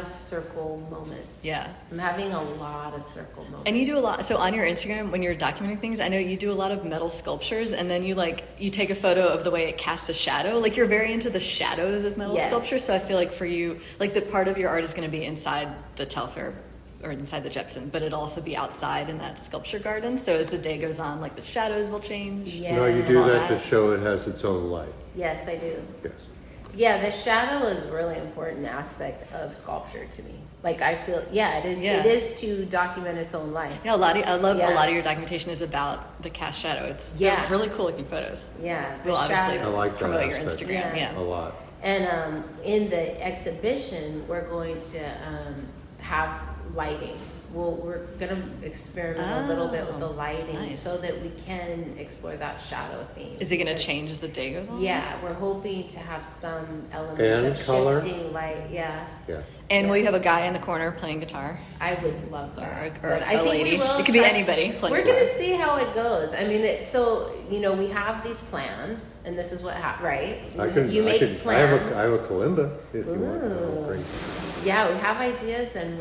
of circle moments. Yeah. I'm having a lot of circle moments. And you do a lot. So on your Instagram, when you're documenting things, I know you do a lot of metal sculptures, and then you take a photo of the way it casts a shadow. Like you're very into the shadows of metal Yes. sculpture. So I feel like for you, like the part of your art is going to be inside the Telfair or inside the Jepson, but it'll also be outside in that sculpture garden. So as the day goes on, like the shadows will change. Yeah. No, you do Love that that. to show it has its own light. Yes, I do. Yes. Yeah, the shadow is a really important aspect of sculpture to me. Like I feel, it is. Yeah. It is to document its own life. Yeah, I love Yeah. a lot of your documentation is about the cast shadow. It's Yeah. they're really cool looking photos. Yeah, the We'll obviously shadow. I like that promote your aspect. Instagram. Yeah. Yeah. A lot. And in the exhibition, we're going to have lighting. We're going to experiment a little bit with the lighting nice. so that we can explore that shadow theme. Is it going to Because- change as the day goes on? Yeah, we're hoping to have some elements And of color? shifting light. Yeah, Yeah. And will you have a guy in the corner playing guitar? I would love that. Or But a I think lady. we will It could be try- anybody playing We're going to guitar. see how it goes. I mean, we have these plans, and this is what right. You make I plans. have a kalimba if you want. Ooh. Oh, great. Yeah, we have ideas, and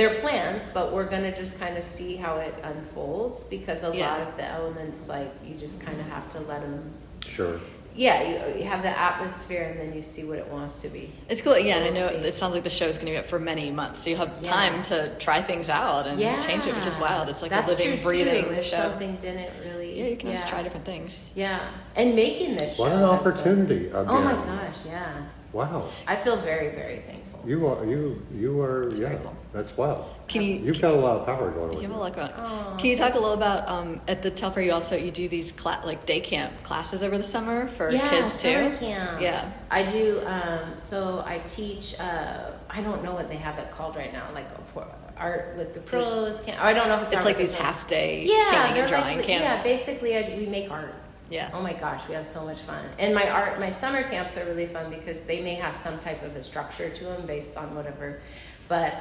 they're plans, but we're gonna just kind of see how it unfolds because a Yeah. lot of the elements, like you just kind of have to let them. Sure. Yeah, you have the atmosphere, and then you see what it wants to be. It's cool. Yeah, So and I know we'll see. it sounds like the show's going to be up for many months, so you'll have Yeah. time to try things out and Yeah, change it, which is wild. It's like that's a living, true breathing too. If show. something didn't really, Yeah, you can just try different things. Yeah, and making this show. What an has been- opportunity again. Oh my gosh, yeah. Wow. I feel very, very thankful. You are, That's yeah, very cool. that's wild. You've got a lot of power going You on. have a lot going on. Can you talk a little about at the Telfair? You do these like day camp classes over the summer for kids too. Summer camps. Yeah, I do. So I teach. I don't know what they have it called right now, like art with the pros. I don't know if it's like these half day painting and drawing camps. Yeah, basically we make art. Yeah. Oh my gosh, we have so much fun. And my summer camps are really fun because they may have some type of a structure to them based on whatever. But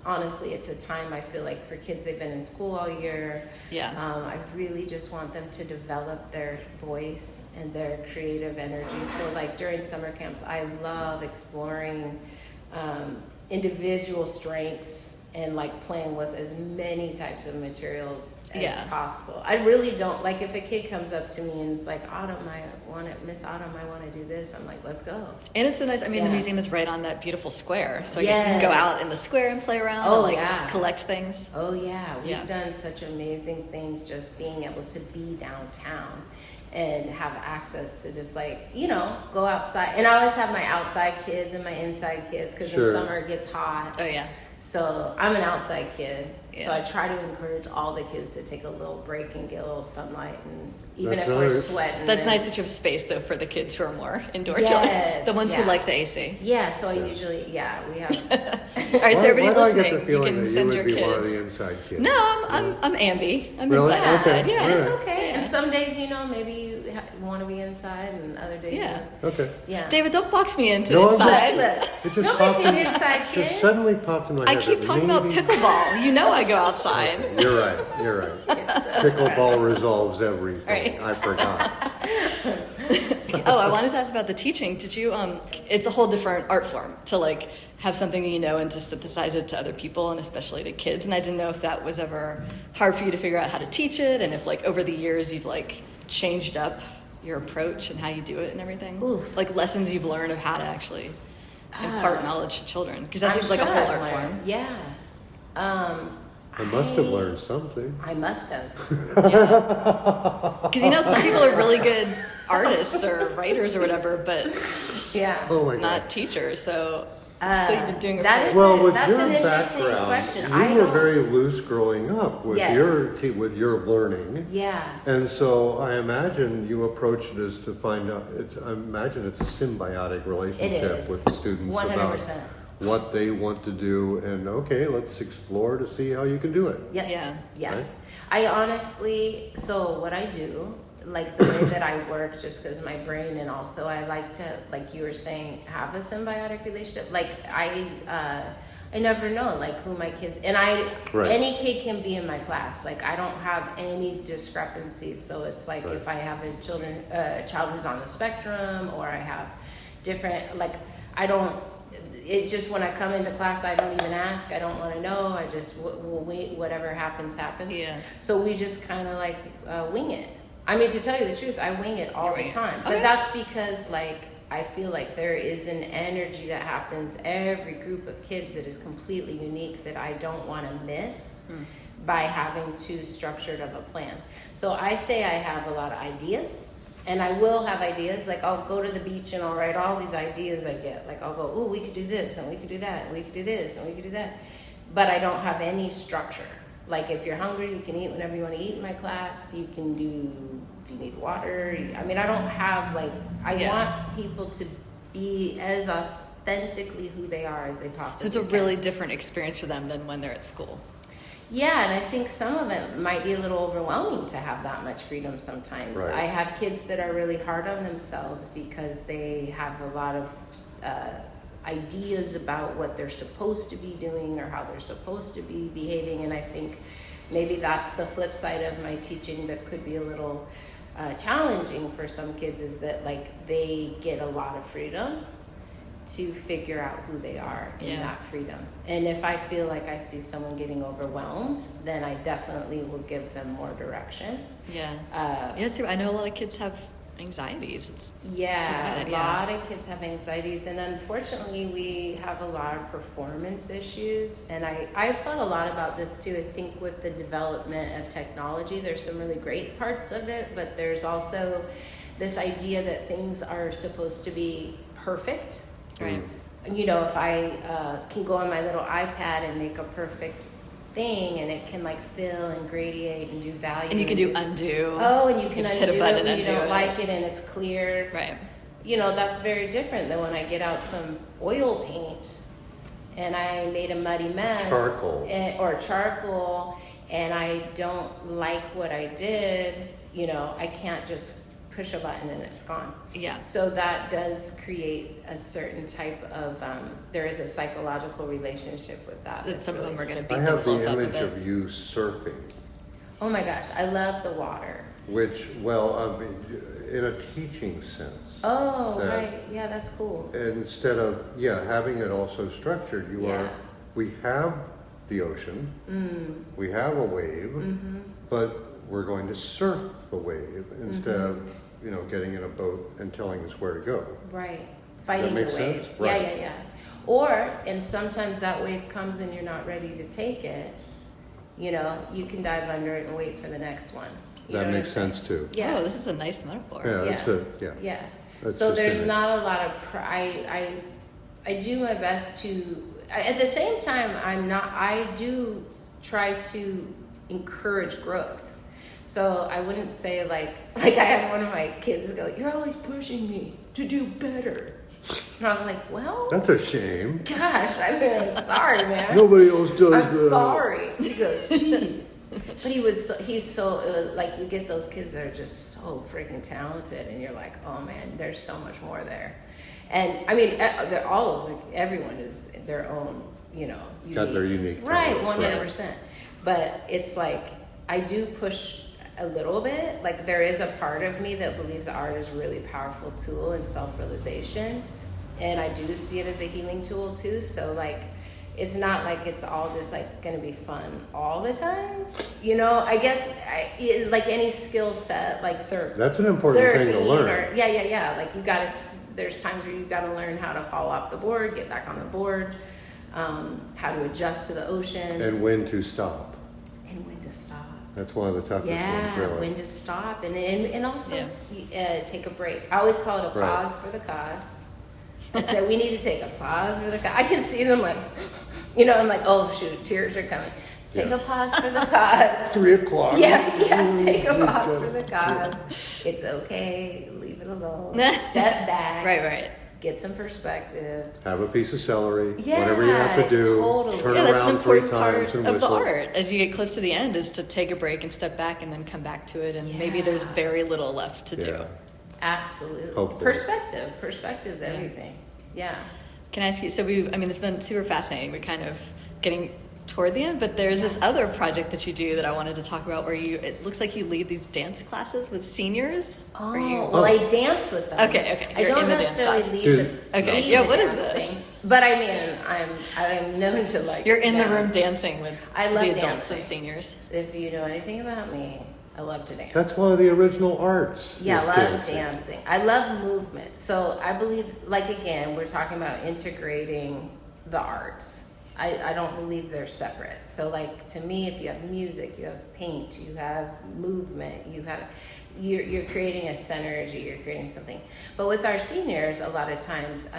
honestly, it's a time I feel like for kids, they've been in school all year. Yeah. I really just want them to develop their voice and their creative energy. So like during summer camps, I love exploring individual strengths and like playing with as many types of materials as possible. I really don't like if a kid comes up to me and it's like, Miss Autumn, I want to do this. I'm like, let's go. And it's so nice. I mean, the museum is right on that beautiful square, so I guess you can go out in the square and play around and collect things. Oh yeah, we've done such amazing things just being able to be downtown and have access to just like, go outside. And I always have my outside kids and my inside kids because in summer it gets hot. Oh yeah. So I'm an outside kid, so I try to encourage all the kids to take a little break and get a little sunlight, and even if we're sweating. That's nice that you have space though for the kids who are more indoor children, the ones who like the AC. Yeah, so I usually, we have. All right, so everybody listening, I get the feeling you can that send you your would be kids. one of the inside kids. No, I'm Ambi. I'm Really? inside. Okay. Yeah, It's okay. And some days, maybe you want to be inside, and other days. Okay. Yeah. David, don't box me into No, inside. It just Don't popped make me in- an inside kid. Just suddenly popped in my head. I keep that talking about maybe- pickleball. You know I go outside. You're right. Pickleball resolves everything. Right. I forgot. Oh, I wanted to ask about the teaching. Did you? It's a whole different art form to like have something that you know and to synthesize it to other people and especially to kids. And I didn't know if that was ever hard for you to figure out how to teach it, and if like over the years you've like changed up your approach and how you do it and everything. Oof. Like lessons you've learned of how to actually impart knowledge to children, because that I'm seems like a sure whole I've art learned. form. Yeah. I must have learned something. I must have. Because some people are really good artists or writers or whatever, but Yeah. Oh my God. not teachers. So that's what you've been doing it that for. Well, with That's your an interesting background, question. you I were don't- very loose growing up with Yes. with your learning. Yeah. And so I imagine you approach it as to find out. I imagine it's a symbiotic relationship is. with the students 100%. about what they want to do, and okay, let's explore to see how you can do it. Yeah. Right? I honestly, so what I do, like the way that I work, just because my brain, and also I like to, like you were saying, have a symbiotic relationship. Like I never know like who my kids, and any kid can be in my class. Like I don't have any discrepancies. So it's like if I have a child who's on the spectrum, or I have different, like I don't. It just, when I come into class, I don't even ask. I don't want to know. I just will wait. Whatever happens, happens. Yeah. So we just kind of like wing it. I mean, to tell you the truth, I wing it all the time. But that's because like I feel like there is an energy that happens every group of kids that is completely unique that I don't want to miss by having too structured of a plan. So I say I have a lot of ideas. And I will have ideas, like I'll go to the beach and I'll write all these ideas I get. Like I'll go, oh, we could do this, and we could do that, and we could do this, and we could do that. But I don't have any structure. Like if you're hungry, you can eat whenever you want to eat in my class. You can do, if you need water. I mean, I don't have like, I want people to be as authentically who they are as they possibly can. So it's a really different experience for them than when they're at school. Yeah, and I think some of it might be a little overwhelming to have that much freedom sometimes. Right. I have kids that are really hard on themselves because they have a lot of ideas about what they're supposed to be doing or how they're supposed to be behaving, and I think maybe that's the flip side of my teaching that could be a little challenging for some kids, is that like they get a lot of freedom to figure out who they are in that freedom. And if I feel like I see someone getting overwhelmed, then I definitely will give them more direction. Yeah. Yes, I know a lot of kids have anxieties. It's Yeah, too bad, a lot of kids have anxieties, and unfortunately we have a lot of performance issues. And I've thought a lot about this too. I think with the development of technology, there's some really great parts of it, but there's also this idea that things are supposed to be perfect Right. You know, if I can go on my little iPad and make a perfect thing, and it can like fill and gradiate and do value. And you can do undo. Oh, and you can just undo hit a button it when and you undo don't it. like it and it's clear. Right. You know, that's very different than when I get out some oil paint and I made a muddy mess. Or charcoal, and I don't like what I did. You know, I can't just push a button and it's gone. Yeah. So that does create a certain type of, there is a psychological relationship with that. That some of them are going to beat I have themselves the up a image bit. of you surfing, Oh my gosh, I love the water. which, well, I mean, in a teaching sense. Oh, that right. Yeah, that's cool. Instead of, having it also structured, we have the ocean, we have a wave, but we're going to surf the wave instead of, getting in a boat and telling us where to go. Right. Fighting the make wave. sense? Right. Yeah. Or, and sometimes that wave comes and you're not ready to take it, you can dive under it and wait for the next one. You know That what makes I'm saying? sense too. Yeah. Oh, this is a nice metaphor. Yeah. That's So just there's in it. not a lot of, I do my best to, at the same time, I do try to encourage growth. So I wouldn't say like I had one of my kids go, "You're always pushing me to do better." And I was like, well, That's a shame. gosh, I'm sorry, man. Nobody else does I'm that. sorry. He goes, jeez. But he's so, like, you get those kids that are just so freaking talented, and you're like, oh man, there's so much more there. And I mean, everyone is their own, unique. Got their unique Right, talents, 100%. But it's like, I do push a little bit. Like, there is a part of me that believes art is a really powerful tool in self-realization. And I do see it as a healing tool too. So like, it's not like it's all just like going to be fun all the time. I guess it's like any skill set, like That's an important thing to learn. Like there's times where you've got to learn how to fall off the board, get back on the board, how to adjust to the ocean. And when to stop. And when to stop. That's one of the toughest ones, really. When to stop and also take a break. I always call it a pause for the cause. I said, we need to take a pause for the cause. I can see them like, I'm like, oh shoot, tears are coming. Take a pause for the cause. 3 o'clock. Yeah, take a pause for the cause. It's okay, leave it alone. Step back. Right. Get some perspective. Have a piece of celery. Yeah, whatever you have to do. totally. Turn That's an around 3 important times part and of the whistle. art. As you get close to the end, is to take a break and step back and then come back to it, and maybe there's very little left to do. Yeah. Absolutely. Hopefully. Perspective's everything. Yeah. Can I ask you? So it's been super fascinating. We're kind of getting toward the end, but there's this other project that you do that I wanted to talk about, where it looks like you lead these dance classes with seniors. Well, I dance with them. Okay. I You're don't in the dance necessarily class. lead the Okay, lead yeah, the what is dancing. this? But I mean, I'm known to like. You're in the dance. room dancing with I love the adults dancing. and seniors. If you know anything about me, I love to dance. That's one of the original arts. Yeah, is I love dancing. I love movement. So I believe, like, again, we're talking about integrating the arts. I don't believe they're separate. So like, to me, if you have music, you have paint, you have movement, you're creating a synergy, you're creating something. But with our seniors, a lot of times,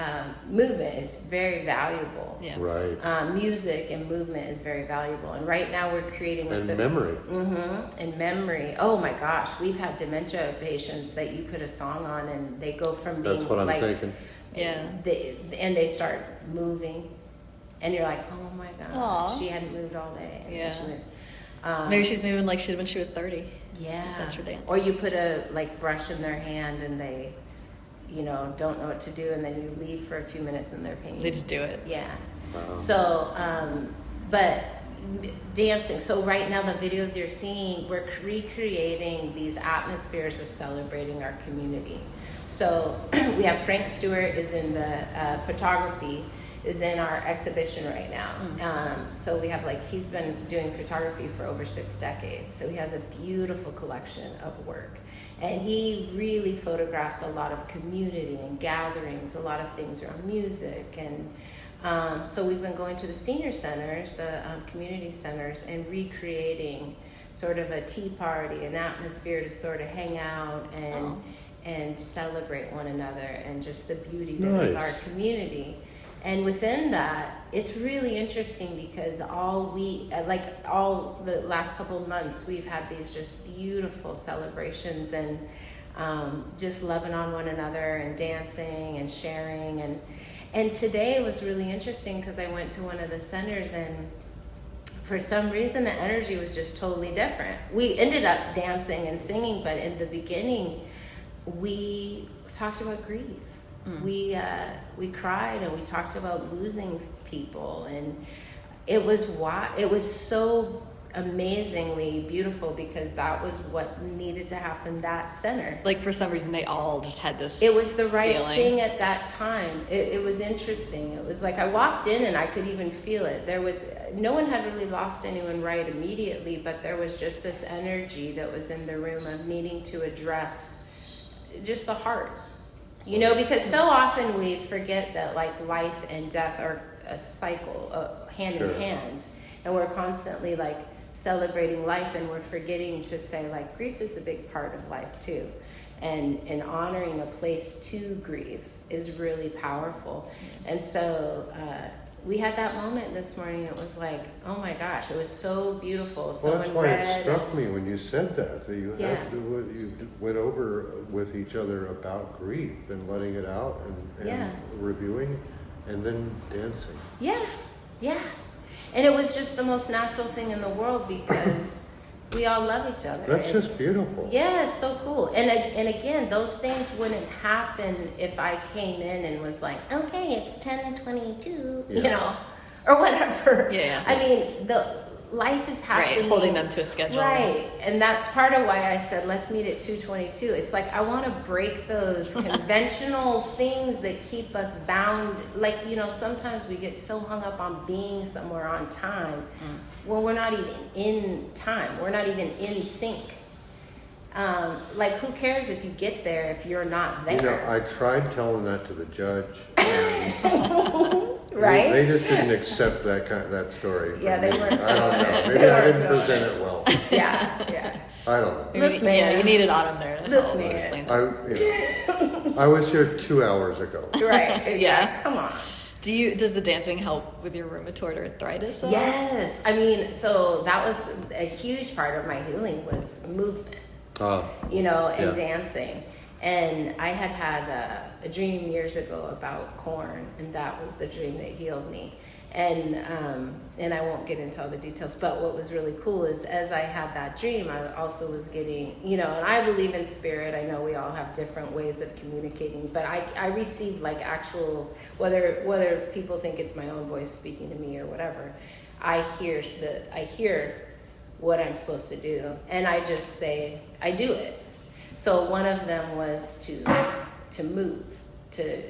movement is very valuable. Yeah. Right. Music and movement is very valuable. And right now we're creating And memory. And memory. Oh my gosh, we've had dementia patients that you put a song on and they go from being That's what I'm like, thinking. Yeah. they start moving, and you're like, oh my gosh, Aw. she hadn't moved all day. And Yeah. she moves. Maybe she's moving like she did when she was 30. Yeah. That's your dance. Or you put a brush in their hand and they, don't know what to do, and then you leave for a few minutes and they're painting. They just do it. Yeah. Wow. So, but dancing. So right now the videos you're seeing, we're recreating these atmospheres of celebrating our community. So we have Frank Stewart is in the photography, is in our exhibition right now. So we have he's been doing photography for over 6 decades. So he has a beautiful collection of work. And he really photographs a lot of community and gatherings, a lot of things around music. And so we've been going to the senior centers, the community centers, and recreating sort of a tea party, an atmosphere to sort of hang out and celebrate one another and just the beauty that is our community. And within that, it's really interesting because all the last couple of months, we've had these just beautiful celebrations and just loving on one another and dancing and sharing. And today was really interesting because I went to one of the centers, and for some reason the energy was just totally different. We ended up dancing and singing, but in the beginning, we talked about grief. We cried and we talked about losing people, and it was so amazingly beautiful because that was what needed to happen that center. Like for some reason they all just had this It was the right feeling. thing at that time. It was interesting. It was like I walked in and I could even feel it. No one had really lost anyone right immediately, but there was just this energy that was in the room of needing to address just the heart. Because so often we forget that like life and death are a cycle, hand in hand, and we're constantly like celebrating life, and we're forgetting to say like grief is a big part of life too, and honoring a place to grieve is really powerful. And so we had that moment this morning. It was like, oh my gosh, it was so beautiful. Well, that's why it struck me when you said that you you went over with each other about grief and letting it out and reviewing and then dancing. Yeah. And it was just the most natural thing in the world because we all love each other. That's just beautiful. Yeah, it's so cool. And again, those things wouldn't happen if I came in and was like, okay, it's 10:22, or whatever. Yeah. I mean, the life is happening. Right, holding them to a schedule. Right. And that's part of why I said, let's meet at 2:22. It's like, I want to break those conventional things that keep us bound. Like, sometimes we get so hung up on being somewhere on time. Well, we're not even in time. We're not even in sync. Like, who cares if you get there if you're not there? I tried telling that to the judge. Right? They just didn't accept that story. Yeah, they weren't. I don't know. Maybe I didn't present it well. Yeah. I don't know. Look, man. You needed Autumn there to Look, help man. explain that. I was here 2 hours ago. Right. Yeah. Come on. Does the dancing help with your rheumatoid arthritis though? Yes. I mean, so that was a huge part of my healing was movement, and dancing. And I had a dream years ago about corn, and that was the dream that healed me. And I won't get into all the details, but what was really cool is as I had that dream, I also was getting, and I believe in spirit. I know we all have different ways of communicating, but I received like actual, whether people think it's my own voice speaking to me or whatever, I hear what I'm supposed to do, and I just say, I do it. So one of them was to move, to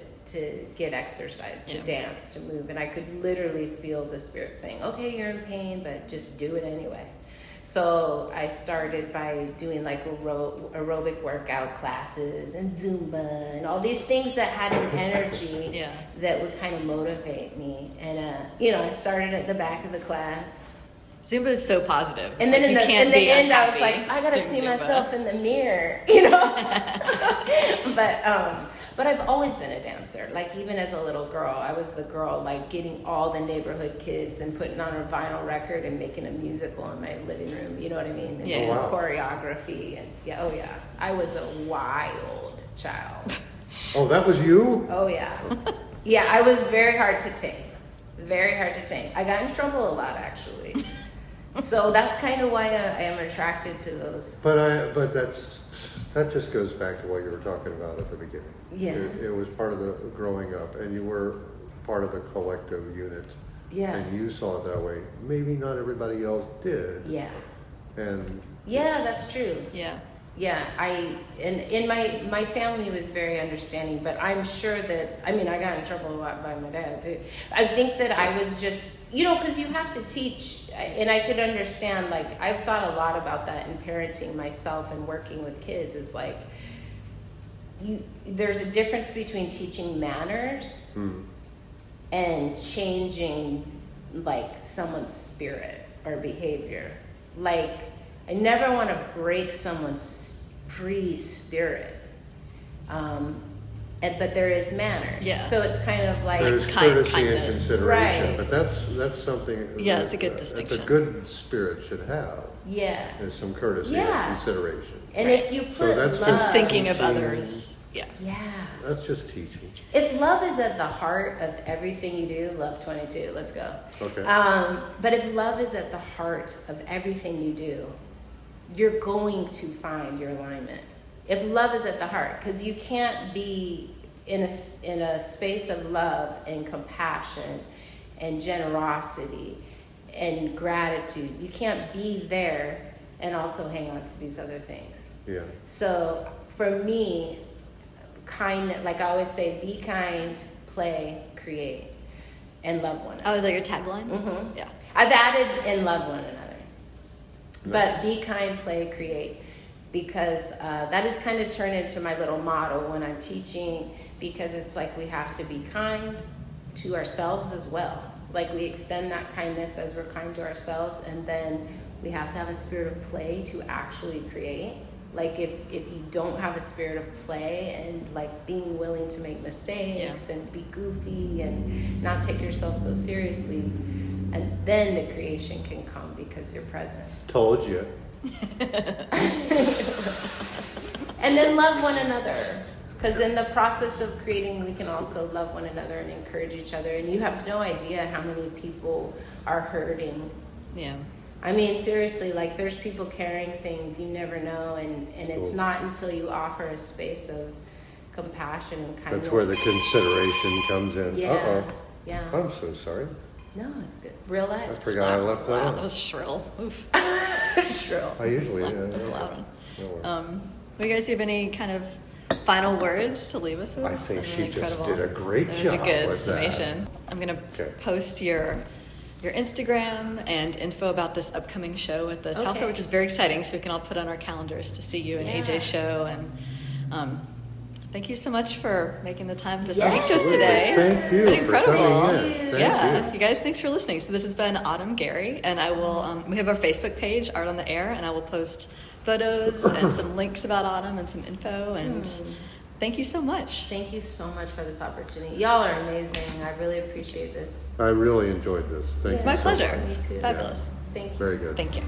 get exercise, to dance, to move. And I could literally feel the spirit saying, okay, you're in pain, but just do it anyway. So I started by doing like aerobic workout classes and Zumba and all these things that had an energy that would kind of motivate me. And, I started at the back of the class. Zumba is so positive. And then in the end, I was like, I gotta see myself in the mirror, But I've always been a dancer. Like even as a little girl, I was the girl like getting all the neighborhood kids and putting on a vinyl record and making a musical in my living room. You know what I mean? And doing choreography and I was a wild child. Oh, that was you? Oh yeah, yeah. I was very hard to tame. Very hard to tame. I got in trouble a lot actually. So that's kind of why I am attracted to those. But that just goes back to what you were talking about at the beginning. Yeah. It was part of the growing up, and you were part of the collective unit. Yeah. And you saw it that way. Maybe not everybody else did. Yeah. And yeah, that's true. Yeah. Yeah, in my family was very understanding, but I'm sure that, I got in trouble a lot by my dad too. I think that I was just, because you have to teach, and I could understand, like, I've thought a lot about that in parenting myself and working with kids, is like, there's a difference between teaching manners and changing, like, someone's spirit or behavior. Like, I never want to break someone's free spirit. But there is manners. Yeah. So it's kind of like There's courtesy and kindness. consideration, Right. but that's something. Yeah, it's a good That's distinction. a good spirit should have. yeah. Is some courtesy Yeah. and consideration. And Right. if you So put that's love, And thinking of Teaching. others. Yeah. yeah. That's just teaching. If love is at the heart of everything you do, love 22. Let's go. Okay. But if love is at the heart of everything you do, you're going to find your alignment. If love is at the heart, because you can't be in a space of love and compassion and generosity and gratitude. You can't be there and also hang on to these other things. Yeah. So for me, like I always say, be kind, play, create, and love one another. Oh, is that your tagline? Mhm. Yeah. I've added and love one another. Nice. But be kind, play, create, because that has kind of turned into my little motto when I'm teaching, because it's like we have to be kind to ourselves as well. Like we extend that kindness as we're kind to ourselves, and then we have to have a spirit of play to actually create. Like if you don't have a spirit of play and like being willing to make mistakes and be goofy and not take yourself so seriously, and then the creation can come because you're present. Told you. And then love one another, because in the process of creating, we can also love one another and encourage each other. And you have no idea how many people are hurting. Yeah. I mean, seriously, like there's people carrying things you never know, and it's Cool. not until you offer a space of compassion and kindness. That's where the consideration comes in. Yeah. Uh-oh. Yeah. I'm so sorry. No, it's good. Real I life. forgot I left that Wow, in. that was shrill. Oof. Shrill. I usually, That was a loud one. No worries. Well, you guys have any kind of final words to leave us with? I think That's she really just did a great That was job a good with that. summation. I'm going to Okay. post your Instagram and info about this upcoming show at the Telfair, Okay. which is very exciting, so we can all put on our calendars to see you and Yeah. AJ's show. And thank you so much for making the time to Yeah. speak to us Absolutely. today. Thank you It's been for incredible. coming in. Thank Yeah, you. you guys, thanks for listening. So this has been Autumn Gary, and I will. We have our Facebook page, Art on the Air, and I will post photos and some links about Autumn and some info. And thank you so much. Thank you so much for this opportunity. Y'all are amazing. I really appreciate this. I really enjoyed this. Thank you My so pleasure. much. Me too. Fabulous. Thank you. Very good. Thank you.